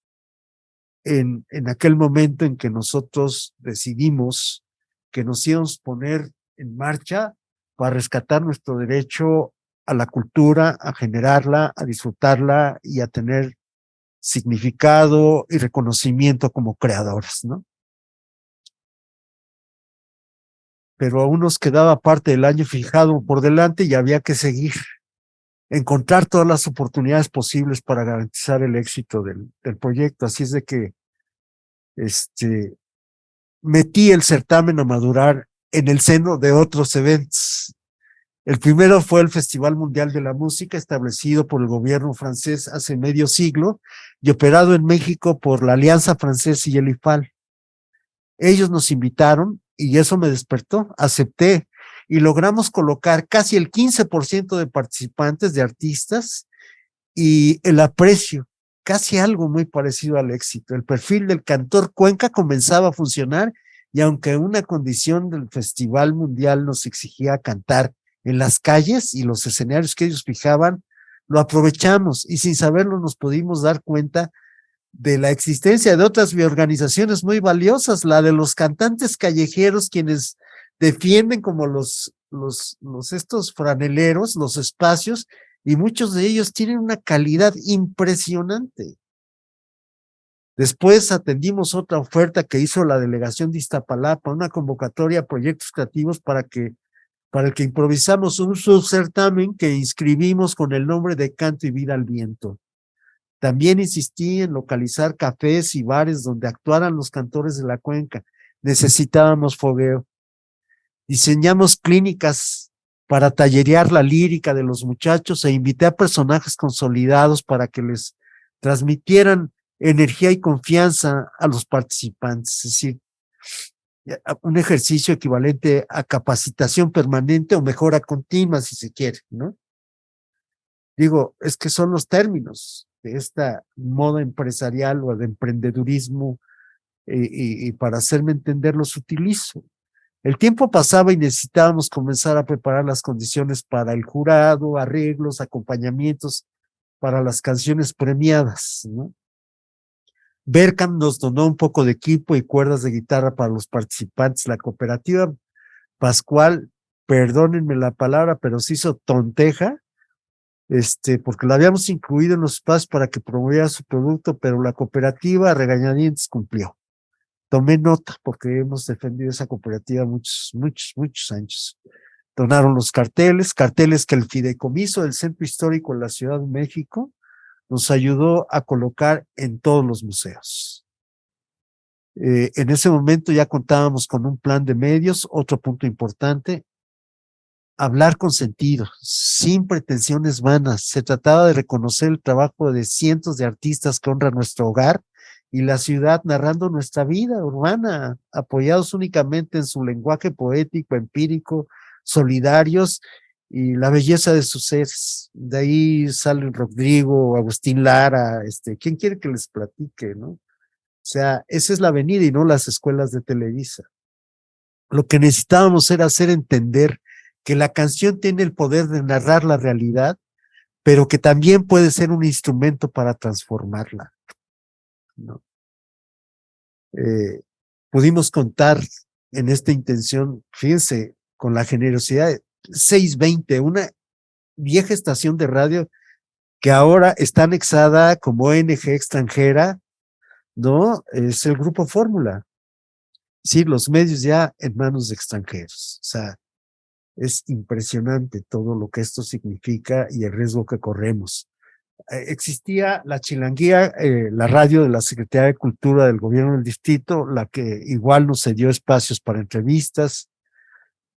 en aquel momento en que nosotros decidimos que nos íbamos a poner en marcha para rescatar nuestro derecho a la cultura, a generarla, a disfrutarla y a tener significado y reconocimiento como creadores, ¿no? Pero aún nos quedaba parte del año fijado por delante y había que seguir, encontrar todas las oportunidades posibles para garantizar el éxito del proyecto. Así es de que metí el certamen a madurar en el seno de otros eventos. El primero fue el Festival Mundial de la Música, establecido por el gobierno francés hace medio siglo y operado en México por la Alianza Francesa y el IFAL. Ellos nos invitaron y eso me despertó, acepté y logramos colocar casi el 15% de participantes, de artistas, y el aprecio casi algo muy parecido al éxito. El perfil del cantor Cuenca comenzaba a funcionar y aunque una condición del Festival Mundial nos exigía cantar en las calles y los escenarios que ellos fijaban, lo aprovechamos y sin saberlo nos pudimos dar cuenta de la existencia de otras organizaciones muy valiosas, la de los cantantes callejeros, quienes defienden como los estos franeleros, los espacios, y muchos de ellos tienen una calidad impresionante. Después atendimos otra oferta que hizo la delegación de Iztapalapa, una convocatoria a proyectos creativos para el que improvisamos un subcertamen que inscribimos con el nombre de Canto y Vida al Viento. También insistí en localizar cafés y bares donde actuaran los cantores de la cuenca. Necesitábamos fogueo. Diseñamos clínicas para tallerear la lírica de los muchachos e invité a personajes consolidados para que les transmitieran energía y confianza a los participantes. Es decir, un ejercicio equivalente a capacitación permanente o mejora continua, si se quiere, ¿no? Digo, es que son los términos de esta moda empresarial o de emprendedurismo y para hacerme entender los utilizo. El tiempo pasaba y necesitábamos comenzar a preparar las condiciones para el jurado, arreglos, acompañamientos para las canciones premiadas, ¿no? Berkham nos donó un poco de equipo y cuerdas de guitarra para los participantes. La cooperativa Pascual, perdónenme la palabra, pero se hizo tonteja, porque la habíamos incluido en los espacios para que promoviera su producto, pero la cooperativa a regañadientes cumplió. Tomé nota porque hemos defendido esa cooperativa muchos años. Donaron los carteles que el fideicomiso del Centro Histórico de la Ciudad de México nos ayudó a colocar en todos los museos. En ese momento ya contábamos con un plan de medios, otro punto importante, hablar con sentido, sin pretensiones vanas. Se trataba de reconocer el trabajo de cientos de artistas que honran nuestro hogar y la ciudad narrando nuestra vida urbana, apoyados únicamente en su lenguaje poético, empírico, solidarios y la belleza de sus seres. De ahí salen Rodrigo, Agustín Lara, ¿quién quiere que les platique, no? O sea, esa es la avenida y no las escuelas de Televisa. Lo que necesitábamos era hacer entender que la canción tiene el poder de narrar la realidad, pero que también puede ser un instrumento para transformarla, ¿no? Pudimos contar en esta intención, fíjense, con la generosidad de 620, una vieja estación de radio que ahora está anexada como ONG extranjera, ¿no? Es el Grupo Fórmula. Sí, los medios ya en manos de extranjeros. O sea, es impresionante todo lo que esto significa y el riesgo que corremos. Existía la Chilanguía, la radio de la Secretaría de Cultura del Gobierno del Distrito, la que igual nos cedió espacios para entrevistas.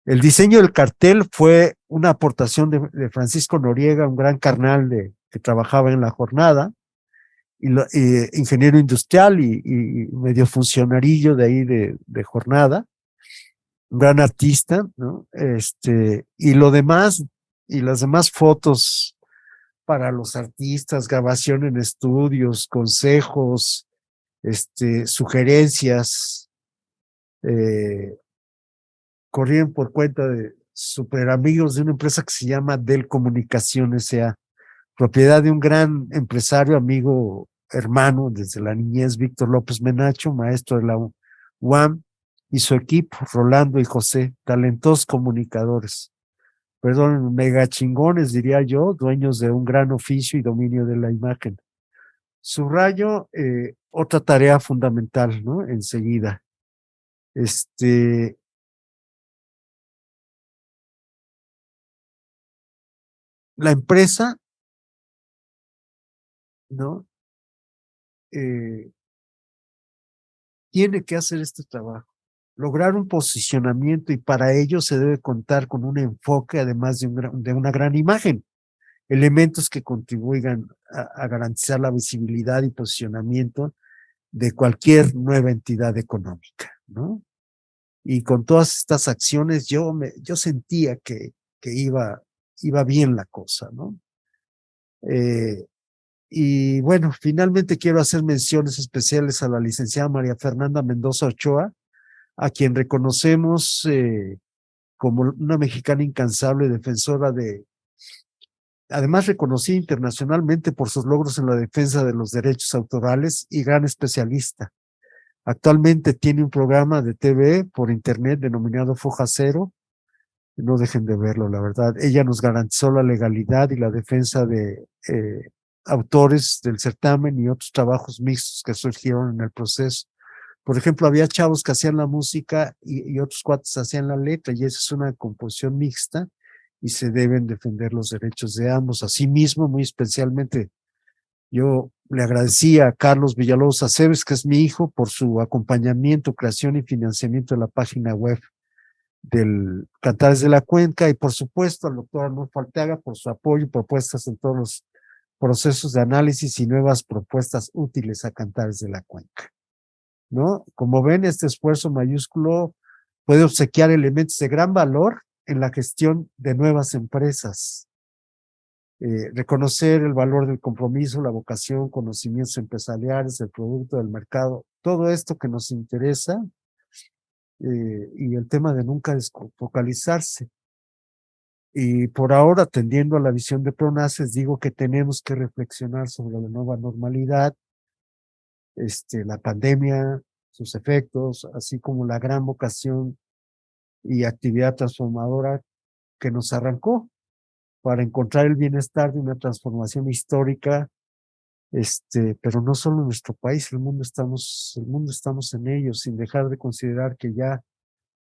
El diseño del cartel fue una aportación de Francisco Noriega, un gran carnal que trabajaba en la jornada, ingeniero industrial y medio funcionarillo de ahí de jornada, un gran artista, ¿no? Y lo demás, y las demás fotos para los artistas, grabación en estudios, consejos, sugerencias, corrían por cuenta de super amigos de una empresa que se llama Del Comunicación S.A., propiedad de un gran empresario, amigo, hermano desde la niñez, Víctor López Menacho, maestro de la UAM, y su equipo, Rolando y José, talentosos comunicadores. Perdón, mega chingones, diría yo, dueños de un gran oficio y dominio de la imagen. Subrayo otra tarea fundamental, ¿no? Enseguida. La empresa, ¿no? Tiene que hacer este trabajo, lograr un posicionamiento y para ello se debe contar con un enfoque además de una gran imagen, elementos que contribuyan a garantizar la visibilidad y posicionamiento de cualquier nueva entidad económica, ¿no? Y con todas estas acciones yo sentía que iba bien la cosa, ¿no? Y bueno, finalmente quiero hacer menciones especiales a la licenciada María Fernanda Mendoza Ochoa, a quien reconocemos como una mexicana incansable defensora de, además reconocida internacionalmente por sus logros en la defensa de los derechos autorales y gran especialista. Actualmente tiene un programa de TV por internet denominado Foja Cero. No dejen de verlo, la verdad. Ella nos garantizó la legalidad y la defensa de autores del certamen y otros trabajos mixtos que surgieron en el proceso. Por ejemplo, había chavos que hacían la música y otros cuates hacían la letra, y esa es una composición mixta y se deben defender los derechos de ambos. Asimismo, muy especialmente, yo le agradecí a Carlos Villalobos Aceves, que es mi hijo, por su acompañamiento, creación y financiamiento de la página web del Cantares de la Cuenca, y por supuesto al doctor Arnulfo Arteaga por su apoyo y propuestas en todos los procesos de análisis y nuevas propuestas útiles a Cantares de la Cuenca, ¿no? Como ven, este esfuerzo mayúsculo puede obsequiar elementos de gran valor en la gestión de nuevas empresas. Reconocer el valor del compromiso, la vocación, conocimientos empresariales, el producto del mercado, todo esto que nos interesa, y el tema de nunca desfocalizarse. Y por ahora, atendiendo a la visión de Pronaces, digo que tenemos que reflexionar sobre la nueva normalidad, la pandemia, sus efectos, así como la gran vocación y actividad transformadora que nos arrancó para encontrar el bienestar de una transformación histórica, pero no solo en nuestro país, el mundo estamos en ello, sin dejar de considerar que ya,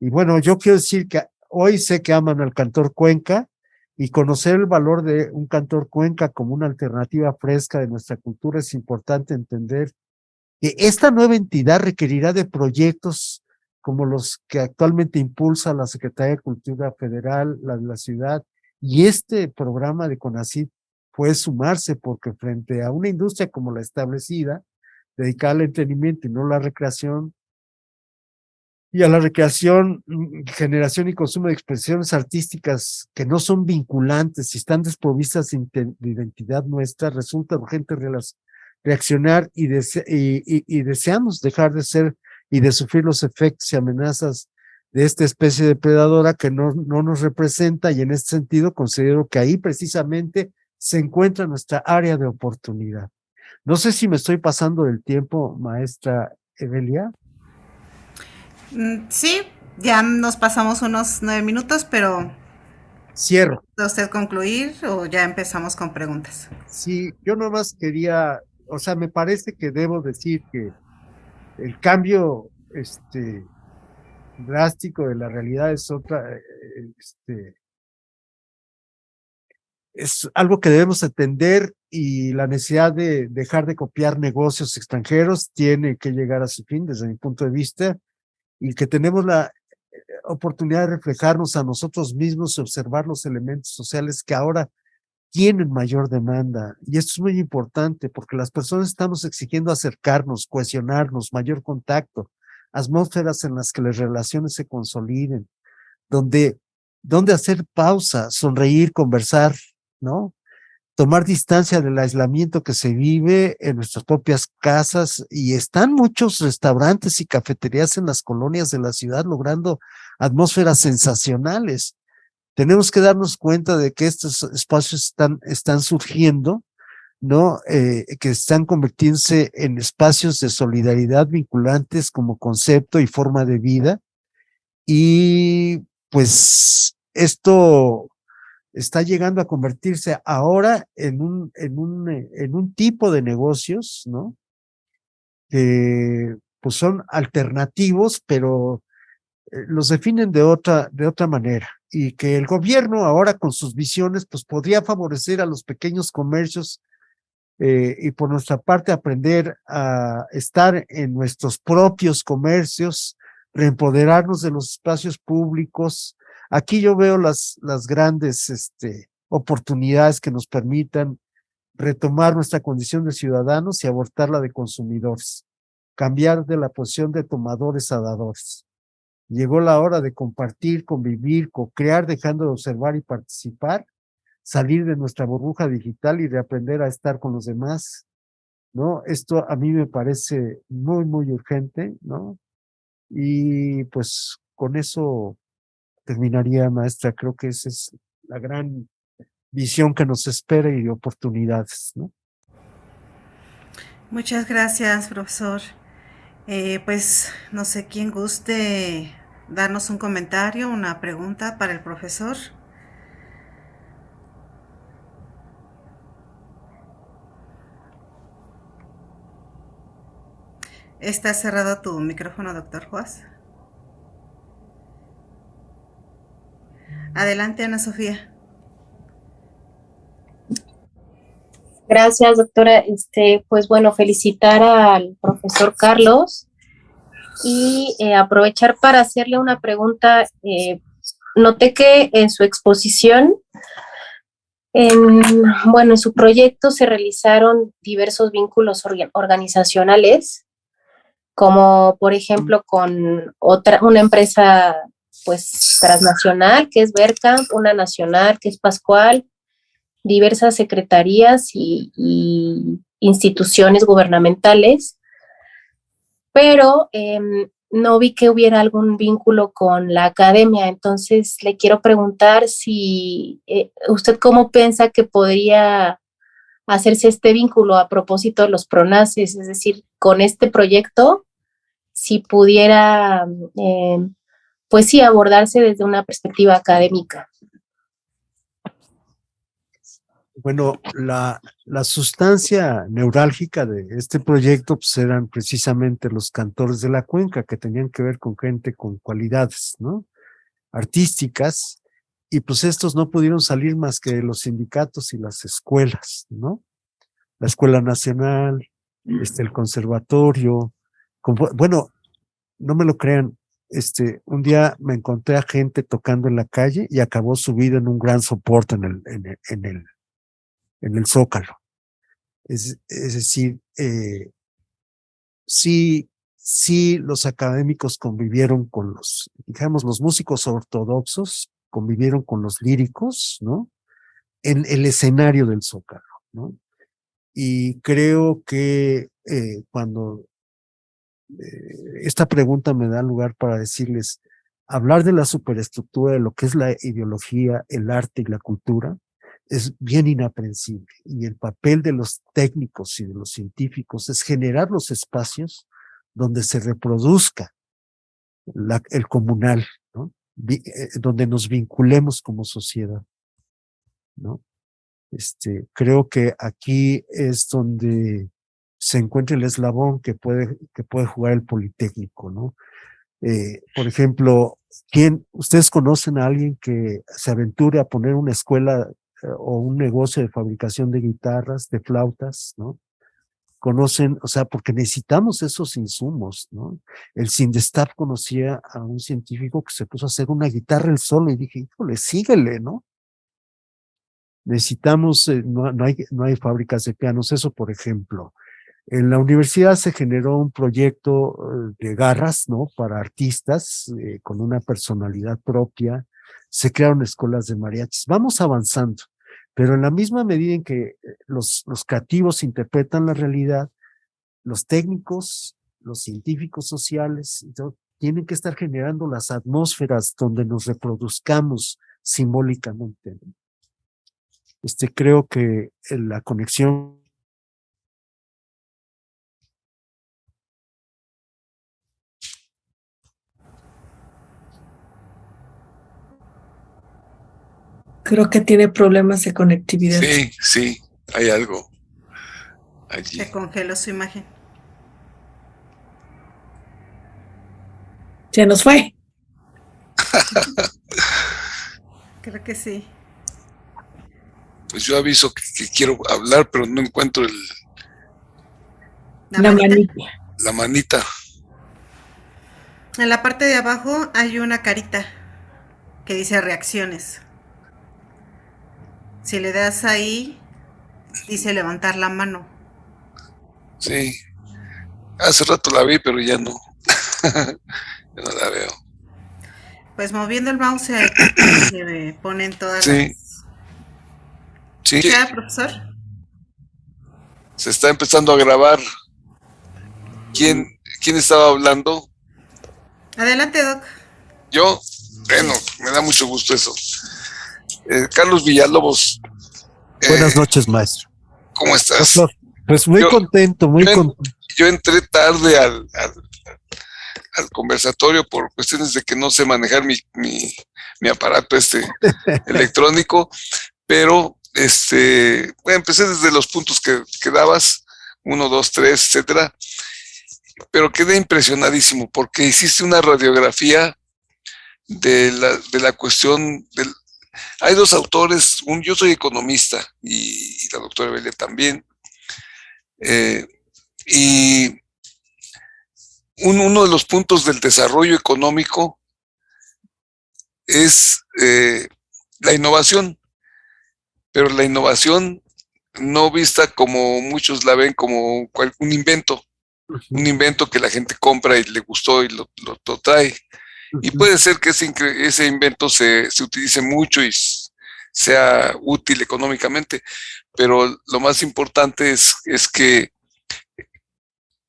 y bueno, yo quiero decir que hoy sé que aman al cantor Cuenca, y conocer el valor de un cantor Cuenca como una alternativa fresca de nuestra cultura. Es importante entender que esta nueva entidad requerirá de proyectos como los que actualmente impulsa la Secretaría de Cultura Federal, la de la ciudad, y este programa de CONACYT puede sumarse, porque frente a una industria como la establecida, dedicada al entretenimiento y no la recreación, y a la recreación, generación y consumo de expresiones artísticas que no son vinculantes y están desprovistas de identidad nuestra, resulta urgente reaccionar y deseamos dejar de ser y de sufrir los efectos y amenazas de esta especie depredadora que no nos representa, y en este sentido considero que ahí precisamente se encuentra nuestra área de oportunidad. No sé si me estoy pasando del tiempo, maestra Evelia. Sí, ya nos pasamos unos 9 minutos, pero Cierro. ¿puede usted concluir o ya empezamos con preguntas? Sí, yo nomás quería, o sea, me parece que debo decir que el cambio drástico de la realidad es otra, es algo que debemos atender, y la necesidad de dejar de copiar negocios extranjeros tiene que llegar a su fin desde mi punto de vista, y que tenemos la oportunidad de reflejarnos a nosotros mismos y observar los elementos sociales que ahora tienen mayor demanda. Y esto es muy importante porque las personas estamos exigiendo acercarnos, cohesionarnos, mayor contacto, atmósferas en las que las relaciones se consoliden, donde, donde hacer pausa, sonreír, conversar, ¿no? Tomar distancia del aislamiento que se vive en nuestras propias casas, y están muchos restaurantes y cafeterías en las colonias de la ciudad logrando atmósferas sensacionales. Tenemos que darnos cuenta de que estos espacios están surgiendo, ¿no? Que están convirtiéndose en espacios de solidaridad vinculantes como concepto y forma de vida. Y pues esto está llegando a convertirse ahora en un tipo de negocios, ¿no? Que pues son alternativos, pero los definen de otra manera, y que el gobierno ahora con sus visiones pues podría favorecer a los pequeños comercios, y por nuestra parte aprender a estar en nuestros propios comercios, reempoderarnos de los espacios públicos. Aquí yo veo las grandes oportunidades que nos permitan retomar nuestra condición de ciudadanos y abortar la de consumidores, cambiar de la posición de tomadores a dadores. Llegó la hora de compartir, convivir, co-crear, dejando de observar y participar, salir de nuestra burbuja digital y de aprender a estar con los demás, ¿no? Esto a mí me parece muy, muy urgente, ¿no? Y pues con eso terminaría, maestra. Creo que esa es la gran visión que nos espera y oportunidades, ¿no? Muchas gracias, profesor. Pues no sé quién guste darnos un comentario, una pregunta para el profesor. ¿Está cerrado tu micrófono, doctor Juárez? Adelante, Ana Sofía. Gracias, doctora. Pues bueno, felicitar al profesor Carlos y aprovechar para hacerle una pregunta. Noté que en su exposición, en su proyecto se realizaron diversos vínculos organizacionales, como por ejemplo con una empresa pues transnacional que es Vercamp, una nacional que es Pascual, diversas secretarías y instituciones gubernamentales, pero no vi que hubiera algún vínculo con la academia. Entonces le quiero preguntar si usted cómo piensa que podría hacerse este vínculo a propósito de los PRONACES, es decir, con este proyecto, si pudiera, pues sí, abordarse desde una perspectiva académica. Bueno, la sustancia neurálgica de este proyecto pues eran precisamente los cantores de la cuenca, que tenían que ver con gente con cualidades, ¿no? Artísticas, y pues estos no pudieron salir más que los sindicatos y las escuelas, ¿no? La Escuela Nacional, el conservatorio. Bueno, no me lo crean, un día me encontré a gente tocando en la calle y acabó su vida en un gran soporte en el Zócalo. Es decir, sí los académicos convivieron con digamos, los músicos ortodoxos convivieron con los líricos, ¿no? En el escenario del Zócalo, ¿no? Y creo que cuando esta pregunta me da lugar para decirles, hablar de la superestructura de lo que es la ideología, el arte y la cultura, es bien inaprensible. Y el papel de los técnicos y de los científicos es generar los espacios donde se reproduzca el comunal, ¿no? Donde nos vinculemos como sociedad, ¿no? Creo que aquí es donde se encuentra el eslabón que puede jugar el Politécnico, ¿no? Por ejemplo, ustedes conocen a alguien que se aventure a poner una escuela o un negocio de fabricación de guitarras, de flautas, ¿no? Conocen, o sea, porque necesitamos esos insumos, ¿no? El CINDESTAF conocía a un científico que se puso a hacer una guitarra él solo y dije, híjole, síguele, ¿no? Necesitamos, no hay fábricas de pianos, eso por ejemplo. En la universidad se generó un proyecto de garras, ¿no? Para artistas con una personalidad propia. Se crearon escuelas de mariachis. Vamos avanzando, pero en la misma medida en que los creativos interpretan la realidad, los técnicos, los científicos sociales, tienen que estar generando las atmósferas donde nos reproduzcamos simbólicamente, ¿no? Creo que la conexión Creo que tiene problemas de conectividad. Sí, hay algo allí. Se congeló su imagen. Se nos fue. Creo que sí. Pues yo aviso que quiero hablar, pero no encuentro La manita. La manita. En la parte de abajo hay una carita que dice reacciones. Si le das ahí, dice levantar la mano. Sí. Hace rato la vi, pero ya no. Ya no la veo. Pues moviendo el mouse se ponen todas Sí, ¿Ya, profesor? se está empezando a grabar. ¿Quién estaba hablando? Adelante, Doc. Yo, bueno, me da mucho gusto eso. Carlos Villalobos, Buenas noches, maestro. ¿cómo estás? Doctor, pues muy contento, muy contento. Yo entré tarde al conversatorio por cuestiones de que no sé manejar mi aparato electrónico, pero bueno, empecé desde los puntos que dabas, 1, 2, 3, etcétera, pero quedé impresionadísimo porque hiciste una radiografía de la cuestión del... Hay dos autores, yo soy economista y la doctora Belia también, y uno de los puntos del desarrollo económico es la innovación, pero la innovación no vista como muchos la ven como un invento que la gente compra y le gustó y lo trae. Y puede ser que ese invento se utilice mucho y sea útil económicamente, pero lo más importante es que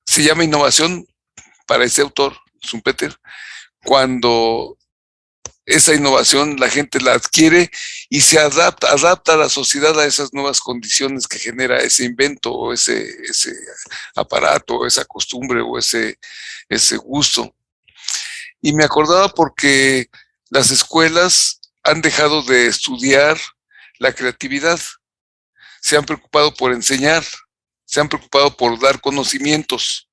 se llama innovación para ese autor, Schumpeter, cuando esa innovación la gente la adquiere y se adapta a la sociedad a esas nuevas condiciones que genera ese invento o ese aparato, o esa costumbre o ese gusto. Y me acordaba porque las escuelas han dejado de estudiar la creatividad, se han preocupado por enseñar, se han preocupado por dar conocimientos,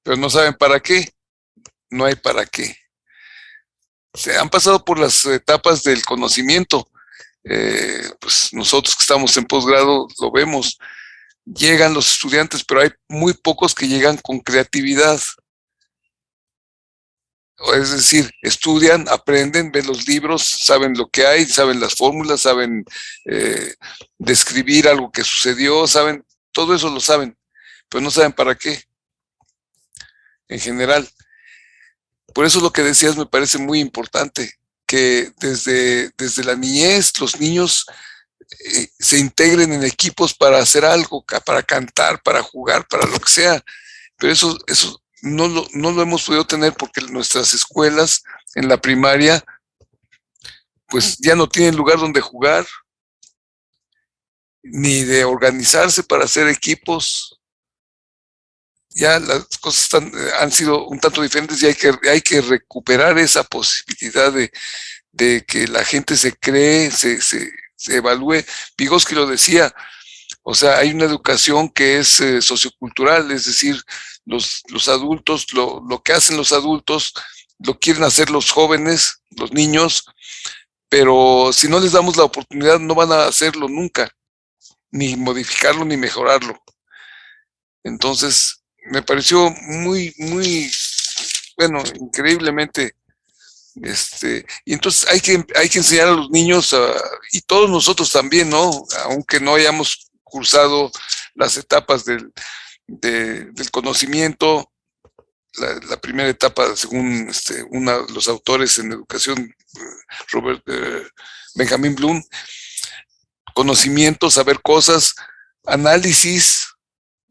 pero no saben para qué, no hay para qué. Se han pasado por las etapas del conocimiento, pues nosotros que estamos en posgrado lo vemos, llegan los estudiantes, pero hay muy pocos que llegan con creatividad. Es decir, estudian, aprenden, ven los libros, saben lo que hay, saben las fórmulas, saben describir algo que sucedió, saben, todo eso lo saben, pero no saben para qué, en general. Por eso lo que decías me parece muy importante, que desde la niñez los niños se integren en equipos para hacer algo, para cantar, para jugar, para lo que sea, pero eso no lo hemos podido tener porque nuestras escuelas en la primaria pues ya no tienen lugar donde jugar, ni de organizarse para hacer equipos. Ya las cosas han sido un tanto diferentes y hay que recuperar esa posibilidad de que la gente se cree, se evalúe. Vygotsky lo decía, o sea, hay una educación que es sociocultural, es decir, los adultos, lo que hacen los adultos, lo quieren hacer los jóvenes, los niños, pero si no les damos la oportunidad no van a hacerlo nunca, ni modificarlo ni mejorarlo. Entonces, me pareció muy, muy, bueno, increíblemente, y entonces hay que enseñar a los niños, y todos nosotros también, ¿no? Aunque no hayamos cursado las etapas del conocimiento, la primera etapa, según uno de los autores en educación, Benjamin Bloom, conocimiento, saber cosas, análisis,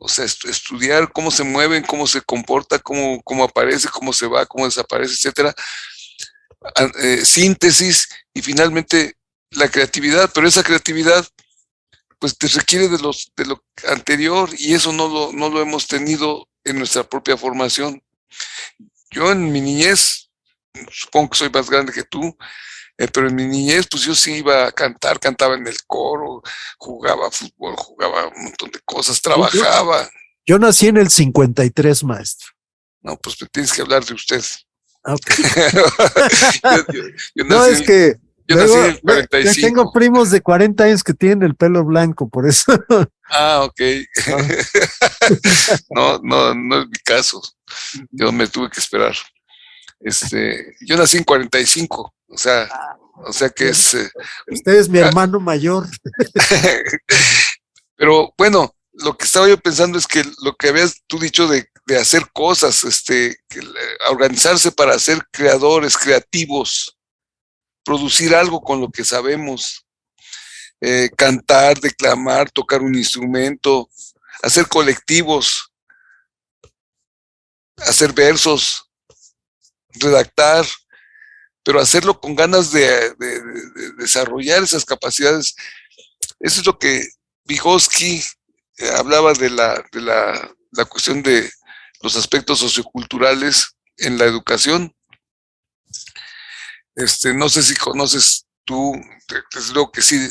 o sea, estudiar cómo se mueven, cómo se comporta, cómo aparece, cómo se va, cómo desaparece, etcétera, síntesis y finalmente la creatividad, pero esa creatividad pues te requiere de lo anterior y eso no lo hemos tenido en nuestra propia formación. Yo en mi niñez, supongo que soy más grande que tú, pero en mi niñez pues yo sí iba a cantar, cantaba en el coro, jugaba fútbol, jugaba un montón de cosas, trabajaba. Yo nací en el 53, maestro. No, pues me tienes que hablar de usted. Okay. yo no, es que yo nací en el 45. Yo tengo primos de 40 años que tienen el pelo blanco, por eso. Ah, ok. No es mi caso. Yo me tuve que esperar. Yo nací en 45, o sea que es... Usted es mi hermano mayor. Pero bueno, lo que estaba yo pensando es que lo que habías tú dicho de hacer cosas, organizarse para ser creadores, creativos, producir algo con lo que sabemos. cantar, declamar, tocar un instrumento, hacer colectivos, hacer versos, redactar, pero hacerlo con ganas de desarrollar esas capacidades. Eso es lo que Vygotsky hablaba de la cuestión de los aspectos socioculturales en la educación. No sé si conoces tú, desde luego que sí,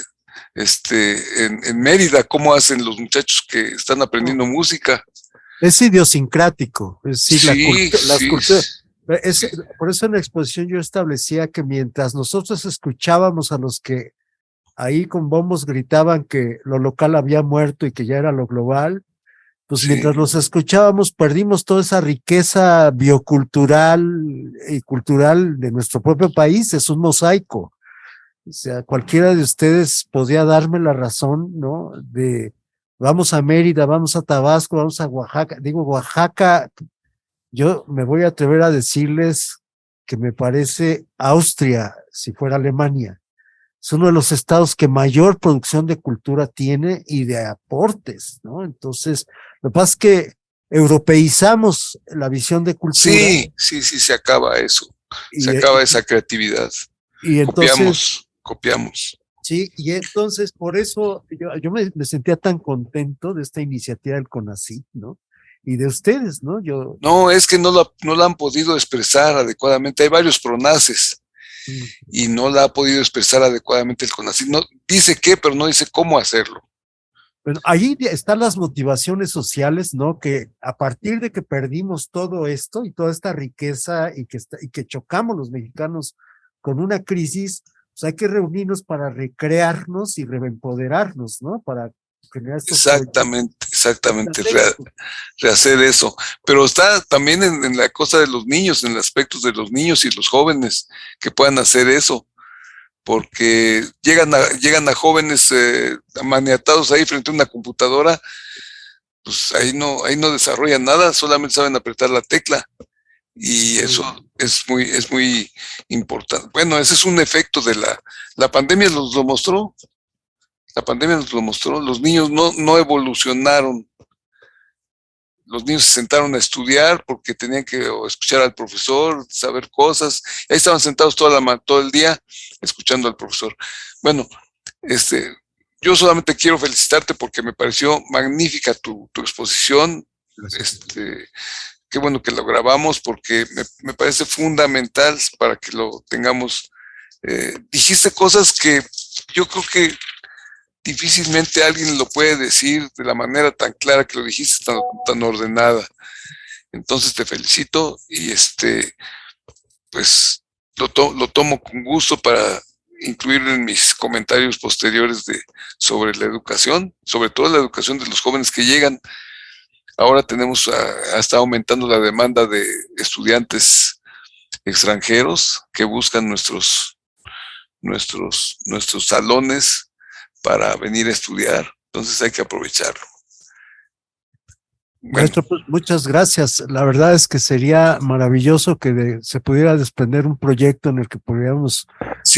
en Mérida, cómo hacen los muchachos que están aprendiendo música. Es idiosincrático, es decir, Sí, las sí, culturas. Por eso en la exposición yo establecía que mientras nosotros escuchábamos a los que ahí con bombos gritaban que lo local había muerto y que ya era lo global, pues sí, mientras los escuchábamos perdimos toda esa riqueza biocultural y cultural de nuestro propio país. Es un mosaico. O sea, cualquiera de ustedes podría darme la razón, ¿no? De vamos a Mérida, vamos a Tabasco, vamos a Oaxaca. Digo, Oaxaca, yo me voy a atrever a decirles que me parece Austria, si fuera Alemania. Es uno de los estados que mayor producción de cultura tiene y de aportes, ¿no? Entonces, lo que pasa es que europeizamos la visión de cultura. sí, sí, sí, se acaba eso, se acaba esa creatividad. Y entonces, Copiamos. sí, y entonces por eso yo me sentía tan contento de esta iniciativa del CONACYT, ¿no? Y de ustedes, ¿no? No, es que no la han podido expresar adecuadamente. Hay varios PRONACES y no la ha podido expresar adecuadamente el CONACYT. No, dice qué, pero no dice cómo hacerlo. Bueno, ahí están las motivaciones sociales, ¿no? Que a partir de que perdimos todo esto y toda esta riqueza y que chocamos los mexicanos con una crisis, pues hay que reunirnos para recrearnos y reempoderarnos, ¿no? Para generar estos Exactamente, rehacer eso. Pero está también en la cosa de los niños, en los aspectos de los niños y los jóvenes que puedan hacer eso, porque llegan a jóvenes maniatados ahí frente a una computadora, pues ahí no desarrollan nada, solamente saben apretar la tecla. Y eso es muy importante. Bueno, ese es un efecto de la pandemia, nos lo mostró. La pandemia nos lo mostró. Los niños no evolucionaron. Los niños se sentaron a estudiar porque tenían que escuchar al profesor, saber cosas. Ahí estaban sentados todo el día escuchando al profesor. Bueno, yo solamente quiero felicitarte porque me pareció magnífica tu exposición. Qué bueno que lo grabamos porque me parece fundamental para que lo tengamos. Dijiste cosas que yo creo que difícilmente alguien lo puede decir de la manera tan clara que lo dijiste, tan ordenada. Entonces te felicito y pues lo tomo con gusto para incluirlo en mis comentarios posteriores sobre la educación, sobre todo la educación de los jóvenes que llegan. Ahora está aumentando la demanda de estudiantes extranjeros que buscan nuestros salones para venir a estudiar. Entonces hay que aprovecharlo. Bueno. Maestro, pues muchas gracias. La verdad es que sería maravilloso que se pudiera desprender un proyecto en el que pudiéramos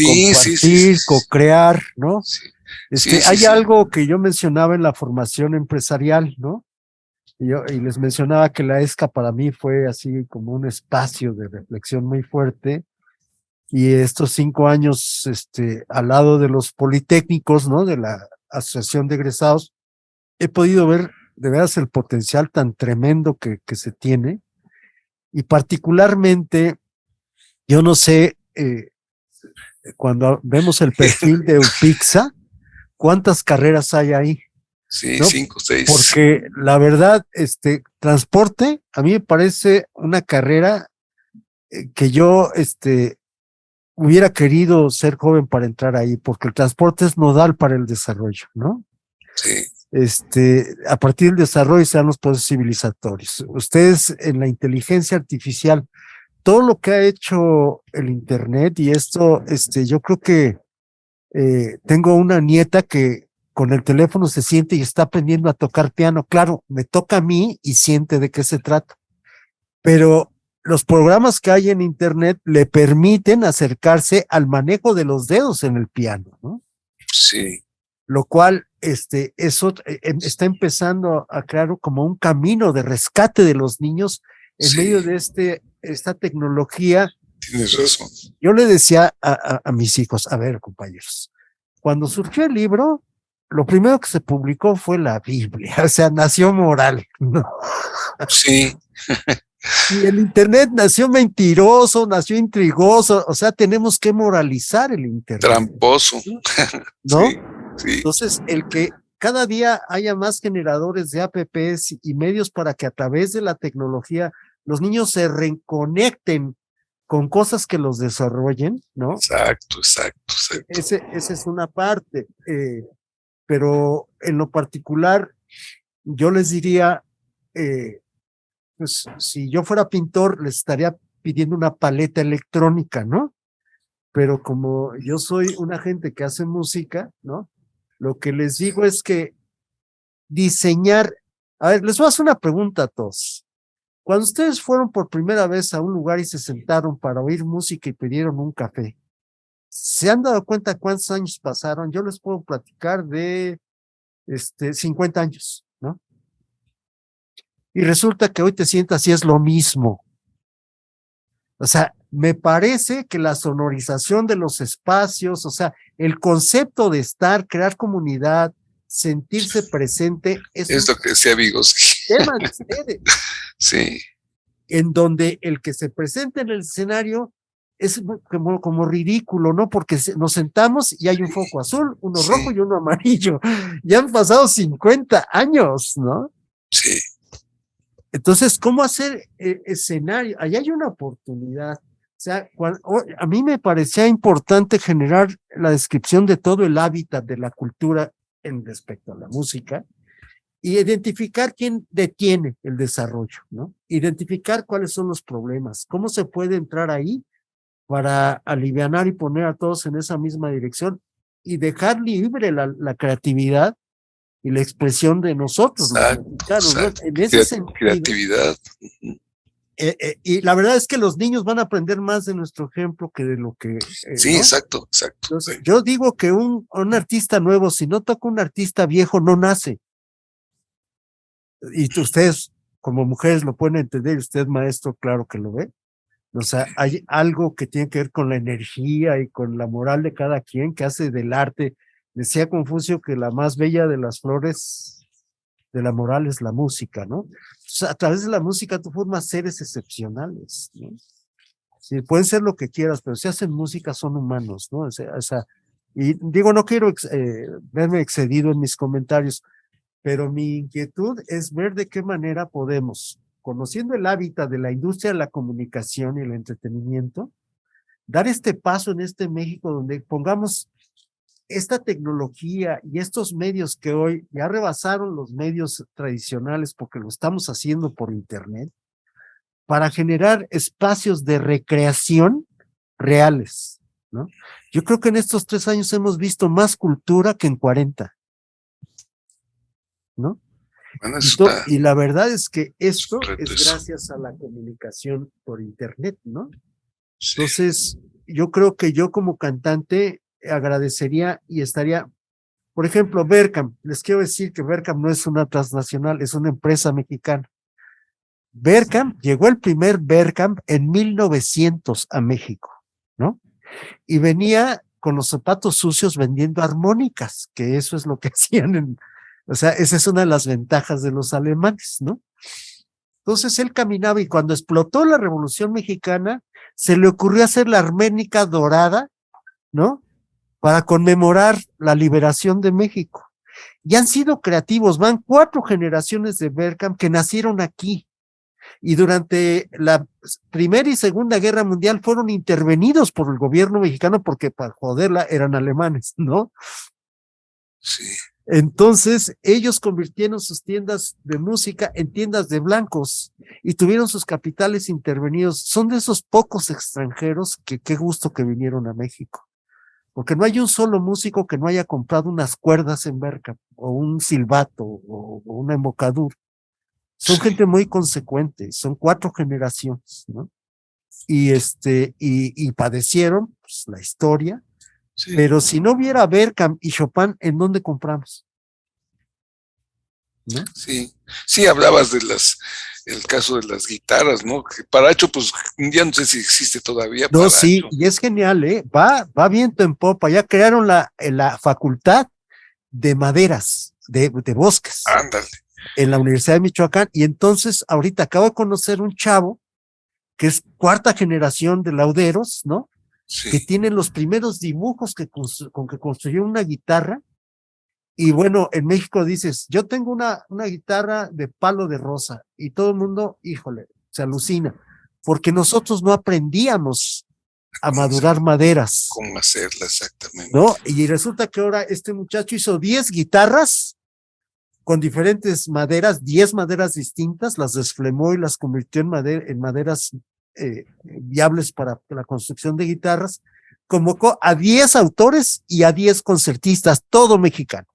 compartir, co-crear, ¿no? Hay algo que yo mencionaba en la formación empresarial, ¿no? Y les mencionaba que la ESCA para mí fue así como un espacio de reflexión muy fuerte. Y estos 5 años, al lado de los politécnicos, ¿no? De la Asociación de Egresados, he podido ver de veras el potencial tan tremendo que se tiene. Y particularmente, yo no sé, cuando vemos el perfil de UPIXA, ¿cuántas carreras hay ahí? Sí, ¿no? 5, 6. Porque la verdad, transporte, a mí me parece una carrera que yo, hubiera querido ser joven para entrar ahí, porque el transporte es nodal para el desarrollo, ¿no? Sí. A partir del desarrollo se dan los procesos civilizatorios. Ustedes en la inteligencia artificial, todo lo que ha hecho el internet y esto, yo creo que tengo una nieta que con el teléfono se siente y está aprendiendo a tocar piano. Claro, me toca a mí y siente de qué se trata. Pero los programas que hay en internet le permiten acercarse al manejo de los dedos en el piano, ¿no? Sí. lo cual eso está empezando a crear como un camino de rescate de los niños en medio de esta tecnología. Tienes razón. Yo le decía a mis hijos, a ver, compañeros, cuando surgió el libro, lo primero que se publicó fue la Biblia, o sea, nació moral, ¿no? Sí. Y el Internet nació mentiroso, nació intrigoso, o sea, tenemos que moralizar el Internet. Tramposo. ¿No? Sí, sí. Entonces, el que cada día haya más generadores de apps y medios para que a través de la tecnología los niños se reconecten con cosas que los desarrollen, ¿no? Exacto. Esa es una parte, pero en lo particular, yo les diría, pues si yo fuera pintor, les estaría pidiendo una paleta electrónica, ¿no? Pero como yo soy una gente que hace música, ¿no? Lo que les digo es que diseñar, a ver, les voy a hacer una pregunta a todos. Cuando ustedes fueron por primera vez a un lugar y se sentaron para oír música y pidieron un café, ¿se han dado cuenta cuántos años pasaron? Yo les puedo platicar de 50 años, ¿no? Y resulta que hoy te sientas y es lo mismo. O sea, me parece que la sonorización de los espacios, o sea, el concepto de estar, crear comunidad, sentirse presente, es lo que decía Vygotsky. Tema de ustedes. Sí. En donde el que se presente en el escenario es como ridículo, ¿no? Porque nos sentamos y hay un foco azul, uno rojo y uno amarillo. Ya han pasado 50 años, ¿no? Sí. Entonces, ¿cómo hacer escenario? Allá hay una oportunidad. O sea, a mí me parecía importante generar la descripción de todo el hábitat de la cultura en respecto a la música y identificar quién detiene el desarrollo, ¿no? Identificar cuáles son los problemas, cómo se puede entrar ahí para alivianar y poner a todos en esa misma dirección y dejar libre la creatividad y la expresión de nosotros, los mexicanos, ¿no? En ese sentido, creatividad. Y la verdad es que los niños van a aprender más de nuestro ejemplo que de lo que... sí, ¿no? exacto. Entonces, yo digo que un artista nuevo, si no toca un artista viejo, no nace. Y ustedes, como mujeres, lo pueden entender, usted, maestro, claro que lo ve. O sea, hay algo que tiene que ver con la energía y con la moral de cada quien que hace del arte. Decía Confucio que la más bella de las flores de la moral es la música, ¿no? O sea, a través de la música tú formas seres excepcionales, ¿no? Sí, pueden ser lo que quieras, pero si hacen música son humanos, ¿no? O sea, y digo, no quiero verme excedido en mis comentarios, pero mi inquietud es ver de qué manera podemos, conociendo el hábitat de la industria de la comunicación y el entretenimiento, dar este paso en este México donde pongamos esta tecnología y estos medios que hoy ya rebasaron los medios tradicionales porque lo estamos haciendo por internet, para generar espacios de recreación reales, ¿no? Yo creo que en estos 3 años hemos visto más cultura que en 40, ¿no? Bueno, y la verdad es que esto es gracias a la comunicación por internet, ¿no? Sí. Entonces, yo creo que yo como cantante agradecería y estaría, por ejemplo, Vercam, les quiero decir que Vercam no es una transnacional, es una empresa mexicana. Vercam, llegó el primer Vercam en 1900 a México, ¿no? Y venía con los zapatos sucios vendiendo armónicas, que eso es lo que hacían o sea, esa es una de las ventajas de los alemanes, ¿no? Entonces él caminaba y cuando explotó la Revolución Mexicana, se le ocurrió hacer la armónica dorada, ¿no? Para conmemorar la liberación de México. Y han sido creativos, van 4 generaciones de Vercam que nacieron aquí. Y durante la Primera y Segunda Guerra Mundial fueron intervenidos por el gobierno mexicano porque para joderla eran alemanes, ¿no? Sí. Entonces, ellos convirtieron sus tiendas de música en tiendas de blancos y tuvieron sus capitales intervenidos. Son de esos pocos extranjeros que qué gusto que vinieron a México. Porque no hay un solo músico que no haya comprado unas cuerdas en Vercam, o un silbato, o una embocadura. Son gente muy consecuente, son 4 generaciones, ¿no? Y padecieron pues, la historia, Sí. Pero si no hubiera Berkham y Chopin, ¿en dónde compramos? ¿No? Sí, sí, hablabas de el caso de las guitarras, ¿no? Que Paracho, pues ya no sé si existe todavía No, sí, Paracho. y es genial, ¿eh? Va viento en popa. Ya crearon la facultad de maderas, de bosques, Ándale, en la Universidad de Michoacán. Y entonces, ahorita acabo de conocer un chavo que es cuarta generación de lauderos, ¿no? Que sí, tiene los primeros dibujos con que construyó una guitarra. Y bueno, en México dices, yo tengo una guitarra de palo de rosa, y todo el mundo, híjole, se alucina, porque nosotros no aprendíamos a madurar maderas, cómo hacerla exactamente. ¿no? Y resulta que ahora este muchacho hizo 10 guitarras con diferentes maderas, 10 maderas distintas, las desflemó y las convirtió en maderas viables para la construcción de guitarras. Convocó a 10 autores y a 10 concertistas, todo mexicano.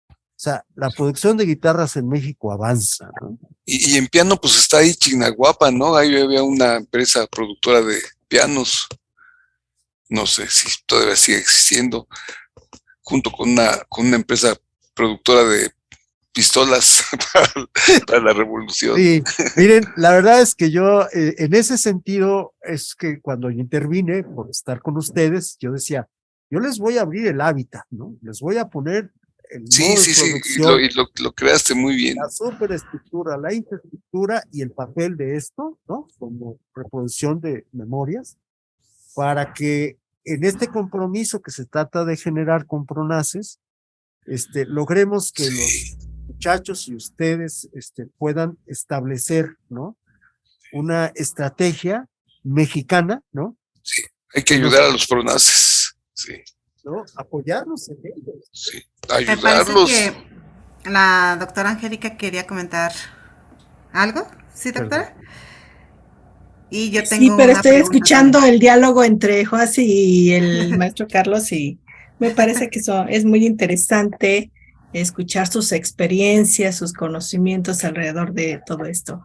O sea, la producción de guitarras en México avanza, ¿no? Y en piano, pues está ahí Chignahuapan, ¿no? Ahí había una empresa productora de pianos, no sé si todavía sigue existiendo, junto con una empresa productora de pistolas para la revolución. Sí, miren, la verdad es que yo, en ese sentido, es que cuando yo intervine por estar con ustedes, yo decía, yo les voy a abrir el hábitat, ¿no? Les voy a poner el Sí, modo de sí, sí, producción, lo creaste muy bien. la superestructura, la infraestructura y el papel de esto, ¿no? Como reproducción de memorias, para que en este compromiso que se trata de generar con Pronaces, logremos que Sí, los muchachos y ustedes puedan establecer, ¿no? Una estrategia mexicana, ¿no? sí. Hay que Que nos, ayudar a los pronaces. Sí, ¿no? Apoyarnos en ellos. sí. Me parece Ayudarlos. que la doctora Angélica quería comentar algo. ¿Sí, Perdón. doctora? Y yo Sí, tengo pero una estoy pregunta también. escuchando el diálogo entre Joas y el maestro Carlos y me parece que eso es muy interesante escuchar sus experiencias, sus conocimientos alrededor de todo esto.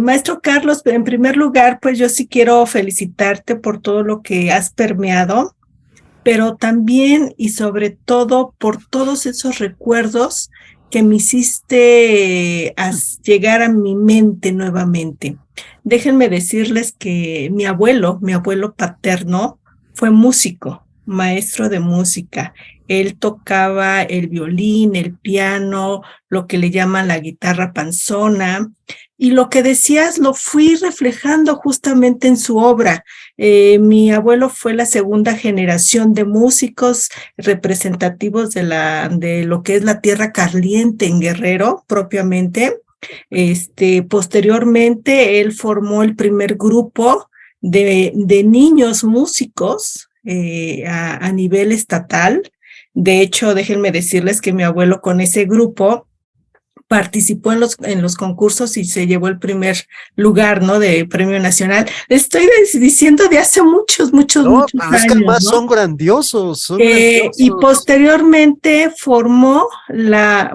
Maestro Carlos, en primer lugar, pues yo sí quiero felicitarte por todo lo que has permeado, pero también y sobre todo por todos esos recuerdos que me hiciste llegar a mi mente nuevamente. Déjenme decirles que mi abuelo paterno, fue músico, maestro de música. Él tocaba el violín, el piano, lo que le llaman la guitarra panzona, y lo que decías lo fui reflejando justamente en su obra. Mi abuelo fue la segunda generación de músicos representativos de lo que es la tierra caliente en Guerrero, propiamente. Posteriormente, él formó el primer grupo de niños músicos a nivel estatal. De hecho, déjenme decirles que mi abuelo con ese grupo participó en los concursos y se llevó el primer lugar, ¿no? De premio nacional. Estoy diciendo de hace muchos, muchos, No, muchos pero es que años, además ¿no? son grandiosos, son Y grandiosos. posteriormente formó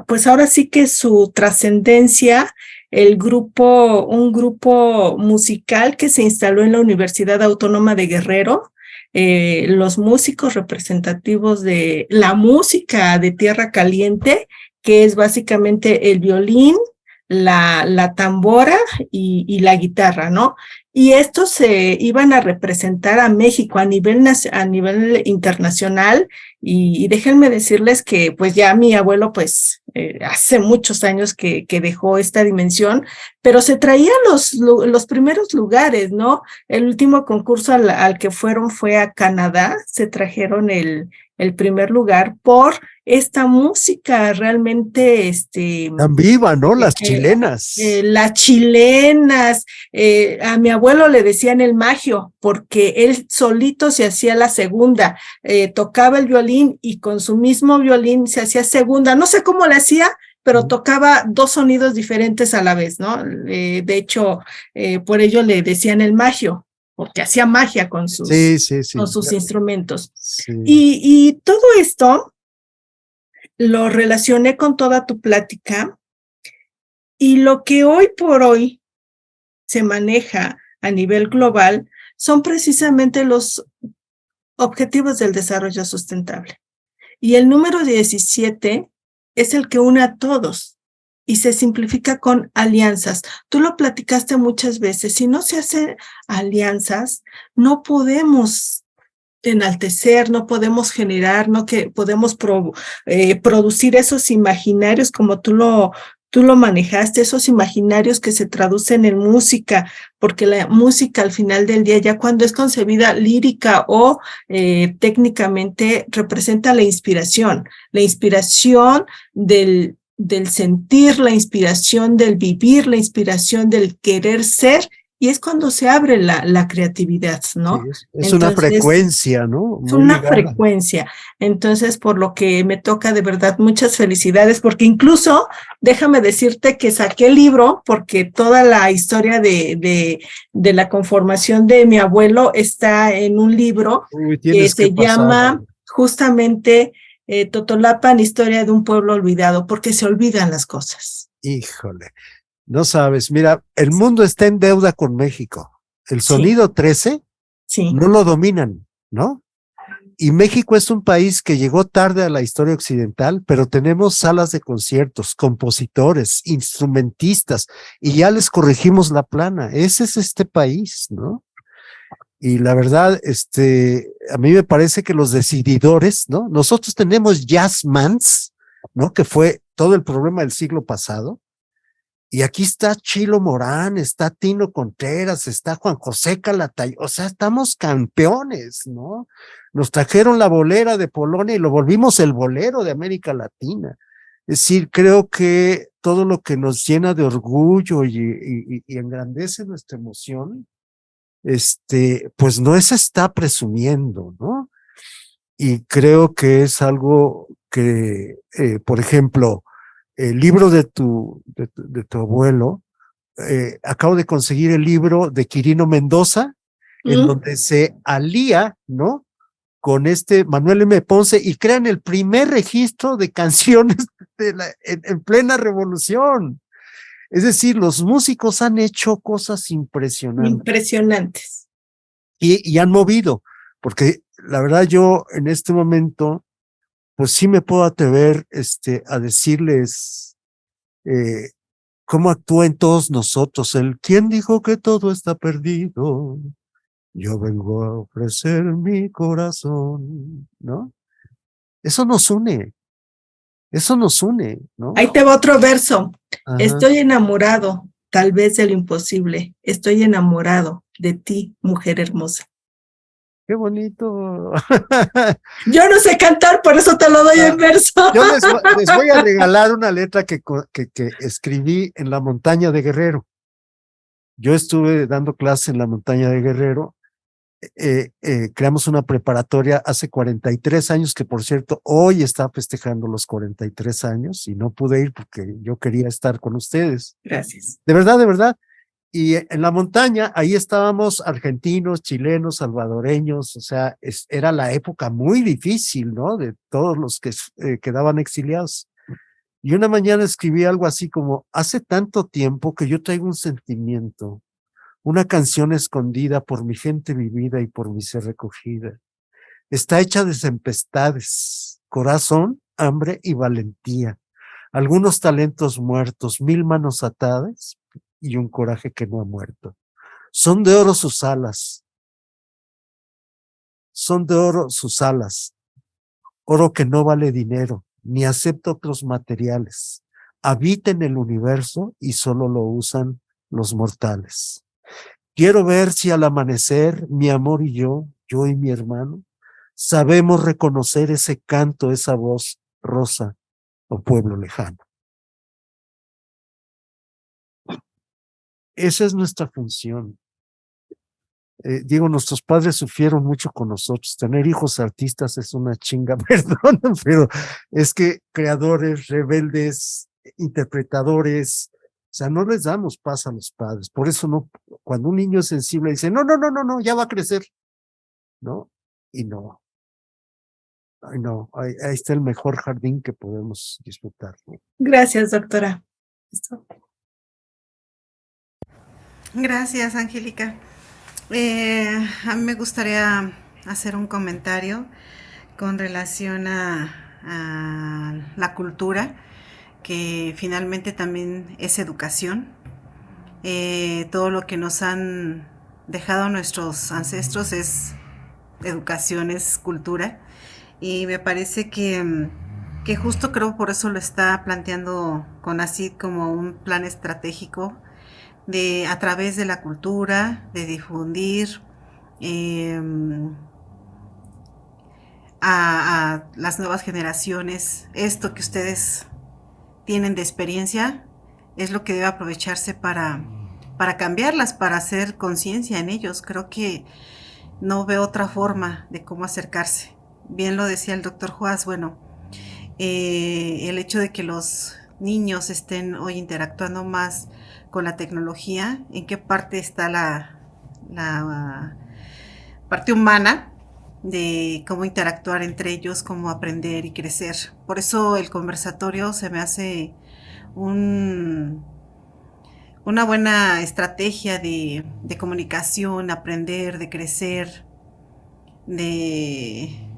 pues ahora sí que su trascendencia, un grupo musical que se instaló en la Universidad Autónoma de Guerrero. Los músicos representativos de la música de Tierra Caliente, que es básicamente el violín, la tambora y la guitarra, ¿no? Y estos se iban a representar a México a nivel internacional. Y déjenme decirles que pues ya mi abuelo pues hace muchos años que dejó esta dimensión, pero se traían los primeros lugares, ¿no? El último concurso al que fueron fue a Canadá, se trajeron el primer lugar por esta música realmente, Tan viva, ¿no? Las chilenas. las chilenas. A mi abuelo le decían el magio, porque él solito se hacía la segunda, tocaba el violín y con su mismo violín se hacía segunda. No sé cómo le hacía, pero tocaba dos sonidos diferentes a la vez, ¿no? De hecho, por ello le decían el magio, porque hacía magia Sí, sí, sí. con sus instrumentos. Sí. Y todo esto lo relacioné con toda tu plática, y lo que hoy por hoy se maneja a nivel global son precisamente Objetivos del Desarrollo Sustentable. Y el número 17 es el que une a todos y se simplifica con alianzas. Tú lo platicaste muchas veces. Si no se hacen alianzas, no podemos enaltecer, no podemos generar, no que podemos producir esos imaginarios como tú lo manejaste, esos imaginarios que se traducen en música, porque la música al final del día, ya cuando es concebida lírica o técnicamente, representa la inspiración del sentir, la inspiración del vivir, la inspiración del querer ser, y es cuando se abre la creatividad, ¿no? Sí, es una frecuencia, ¿no? Es una frecuencia. Entonces, por lo que me toca de verdad, muchas felicidades, porque incluso, déjame decirte que saqué el libro, porque toda la historia de la conformación de mi abuelo está en un libro que se llama justamente Totolapan, historia de un pueblo olvidado, porque se olvidan las cosas. Híjole. No sabes, mira, el mundo está en deuda con México. El sonido 13 no lo dominan, ¿no? Y México es un país que llegó tarde a la historia occidental, pero tenemos salas de conciertos, compositores, instrumentistas, y ya les corregimos la plana. Ese es este país, ¿no? Y la verdad, a mí me parece que los decididores, ¿no? Nosotros tenemos jazzmans, ¿no? Que fue todo el problema del siglo pasado. Y aquí está Chilo Morán, está Tino Contreras, está Juan José Calatay, o sea, estamos campeones, ¿no? Nos trajeron la bolera de Polonia y lo volvimos el bolero de América Latina. Es decir, creo que todo lo que nos llena de orgullo y engrandece nuestra emoción, pues no se está presumiendo, ¿no? Y creo que es algo que, por ejemplo, el libro de tu abuelo, acabo de conseguir el libro de Quirino Mendoza, en donde se alía, ¿no? Con Manuel M. Ponce y crean el primer registro de canciones en plena revolución. Es decir, los músicos han hecho cosas impresionantes. Impresionantes. Y han movido, porque la verdad yo en este momento pues sí me puedo atrever a decirles cómo actúa en todos nosotros. ¿Quién dijo que todo está perdido? Yo vengo a ofrecer mi corazón, ¿no? Eso nos une, ¿no? Ahí te va otro verso. Ajá. Estoy enamorado, tal vez de lo imposible. Estoy enamorado de ti, mujer hermosa. ¡Qué bonito! Yo no sé cantar, por eso te lo doy en verso. Yo les voy a regalar una letra que escribí en la montaña de Guerrero. Yo estuve dando clases en la montaña de Guerrero. Creamos una preparatoria hace 43 años, que por cierto, hoy está festejando los 43 años y no pude ir porque yo quería estar con ustedes. Gracias. De verdad, de verdad. Y en la montaña, ahí estábamos argentinos, chilenos, salvadoreños, o sea, era la época muy difícil, ¿no? De todos los que quedaban exiliados. Y una mañana escribí algo así como, hace tanto tiempo que yo traigo un sentimiento, una canción escondida por mi gente vivida y por mi ser recogida. Está hecha de tempestades, corazón, hambre y valentía. Algunos talentos muertos, 1000 manos atadas, y un coraje que no ha muerto. Son de oro sus alas, oro que no vale dinero, ni acepta otros materiales. Habita en el universo y solo lo usan los mortales. Quiero ver si al amanecer mi amor y yo y mi hermano, sabemos reconocer ese canto, esa voz rosa o pueblo lejano. Esa es nuestra función. Nuestros padres sufrieron mucho con nosotros. Tener hijos artistas es una chinga, perdón, pero es que creadores, rebeldes, interpretadores, o sea, no les damos paz a los padres. Por eso no, cuando un niño es sensible dice, no, ya va a crecer, ¿no? Y no. Ay, no, ahí está el mejor jardín que podemos disfrutar, ¿no? Gracias, doctora. Gracias, Angélica. A mí me gustaría hacer un comentario con relación a la cultura, que finalmente también es educación. Todo lo que nos han dejado nuestros ancestros es educación, es cultura. Y me parece que justo creo por eso lo está planteando CONACYT como un plan estratégico de a través de la cultura, de difundir eh, a las nuevas generaciones esto que ustedes tienen de experiencia, es lo que debe aprovecharse para cambiarlas, para hacer conciencia en ellos. Creo que no veo otra forma de cómo acercarse. Bien lo decía el doctor Juárez, bueno, el hecho de que los niños estén hoy interactuando más con la tecnología, ¿en qué parte está la parte humana de cómo interactuar entre ellos, cómo aprender y crecer? Por eso el conversatorio se me hace una buena estrategia de comunicación, aprender, de crecer, de,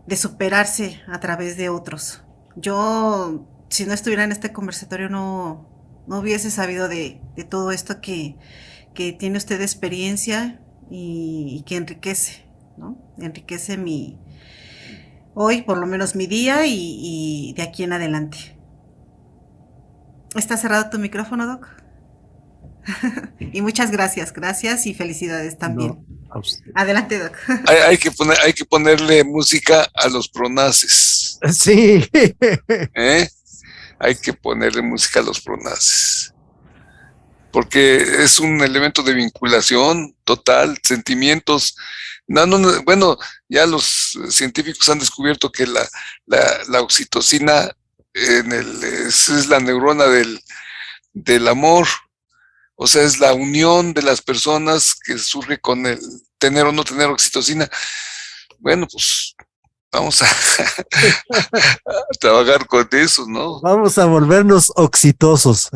de superarse a través de otros. Yo, si no estuviera en este conversatorio, no hubiese sabido de todo esto que tiene usted de experiencia y que enriquece, ¿no? Enriquece hoy, por lo menos mi día y de aquí en adelante. ¿Está cerrado tu micrófono, Doc? Y muchas gracias y felicidades también. No, adelante, Doc. Hay que ponerle música a los pronaces. Sí. Hay que ponerle música a los pronaces. Porque es un elemento de vinculación total, sentimientos. Bueno, ya los científicos han descubierto que la oxitocina es la neurona del amor. O sea, es la unión de las personas que surge con el tener o no tener oxitocina. Bueno, pues vamos a trabajar con eso, ¿no? Vamos a volvernos oxitosos.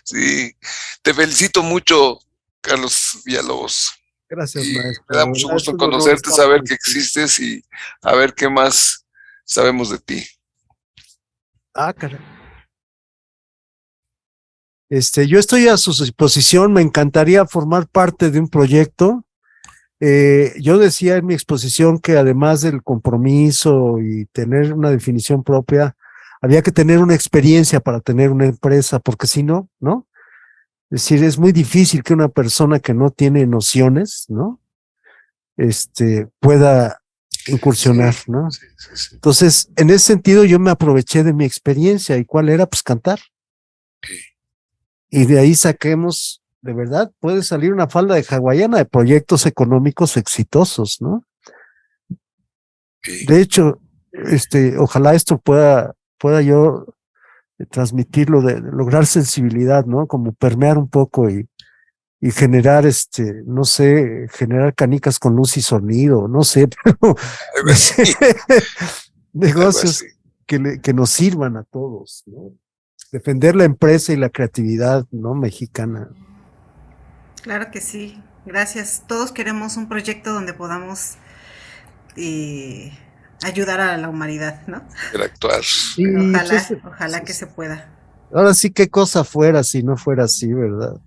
Sí, te felicito mucho, Carlos Villalobos. Gracias, Y maestro. me da mucho gusto conocerte, saber que existes y a ver qué más sabemos de ti. Caray. Yo estoy a su disposición, me encantaría formar parte de un proyecto. Yo decía en mi exposición que además del compromiso y tener una definición propia, había que tener una experiencia para tener una empresa, porque si no, ¿no? Es decir, es muy difícil que una persona que no tiene nociones, ¿no? Pueda incursionar, ¿no? Sí. Entonces, en ese sentido, yo me aproveché de mi experiencia. ¿Y cuál era? Pues cantar. Sí. Y de ahí saquemos, de verdad, puede salir una falda de hawaiana de proyectos económicos exitosos, ¿no? Sí. De hecho, ojalá esto pueda yo transmitirlo, de lograr sensibilidad, ¿no? Como permear un poco y generar, no sé, generar canicas con luz y sonido, no sé, pero negocios que nos sirvan a todos, ¿no? Defender la empresa y la creatividad, ¿no? Mexicana. Claro que sí, gracias. Todos queremos un proyecto donde podamos ayudar a la humanidad, ¿no? Interactuar. Sí, ojalá que se pueda. Ahora sí, qué cosa fuera si no fuera así, ¿verdad?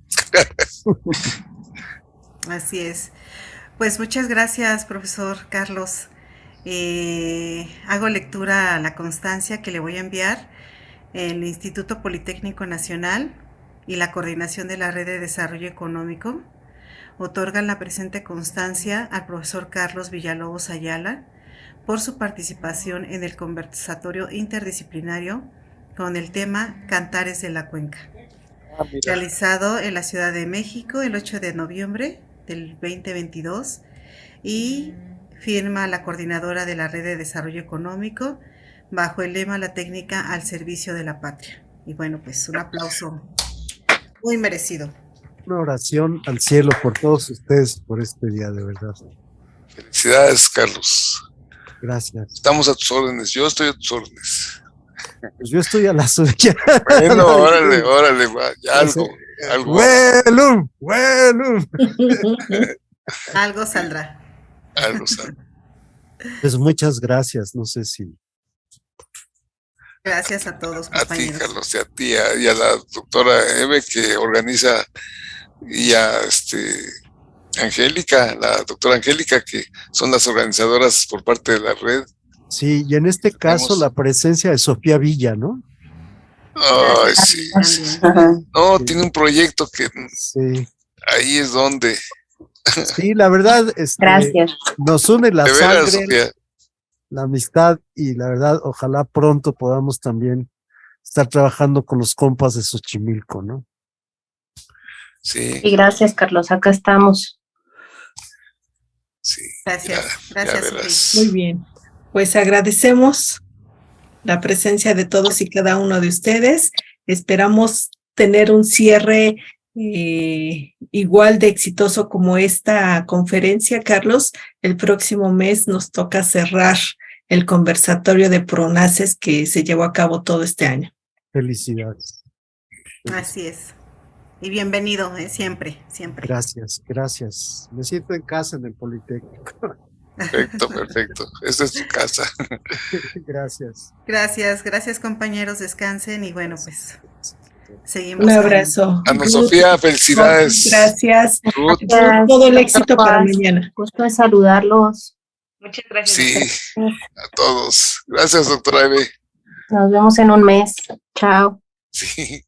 Así es. Pues muchas gracias, profesor Carlos. Hago lectura a la constancia que le voy a enviar. El Instituto Politécnico Nacional y la Coordinación de la Red de Desarrollo Económico otorgan la presente constancia al profesor Carlos Villalobos Ayala por su participación en el conversatorio interdisciplinario con el tema Cantares de la Cuenca, realizado en la Ciudad de México el 8 de noviembre del 2022, y firma la coordinadora de la Red de Desarrollo Económico bajo el lema La técnica al servicio de la patria. Y bueno, pues un aplauso muy merecido. Una oración al cielo por todos ustedes por este día, de verdad. Felicidades, Carlos. Gracias. Estamos a tus órdenes, yo estoy a tus órdenes. Pues yo estoy a la suya. Bueno, órale, va, ya algo. Bueno. Algo saldrá. Algo sale. Pues muchas gracias. No sé si Gracias a todos, A ti, compañeros. Carlos, y a ti, y a la doctora Eve que organiza, y a Angélica, la doctora Angélica, que son las organizadoras por parte de la red. sí, y en este caso Tenemos- la presencia de Sofía Villa, ¿no? Ay, Gracias sí. también. Ajá. No, Sí. tiene un proyecto que Sí, ahí es donde, sí, la verdad, Gracias. nos une la de veras, sangre, Sofía, la amistad, y la verdad, ojalá pronto podamos también estar trabajando con los compas de Xochimilco, ¿no? sí, Y gracias, Carlos. Acá estamos. sí, Gracias. ya Gracias, verás. Sofía. Muy bien. Pues agradecemos la presencia de todos y cada uno de ustedes. Esperamos tener un cierre igual de exitoso como esta conferencia, Carlos. El próximo mes nos toca cerrar el conversatorio de PRONACES que se llevó a cabo todo este año. Felicidades. Así es. Y bienvenido, siempre, siempre. Gracias, gracias. Me siento en casa en el Politécnico. Perfecto, perfecto. Esta es tu casa. Gracias. Gracias, compañeros. Descansen y bueno, pues seguimos. Un abrazo. Ana Ruth, Sofía, felicidades. gracias. Ruth, Gracias, Todo el doctor éxito para Paz. mañana. Gusto de saludarlos. Muchas gracias. sí, a todos. Gracias, doctora Eve. Nos vemos en un mes. Chao. Sí.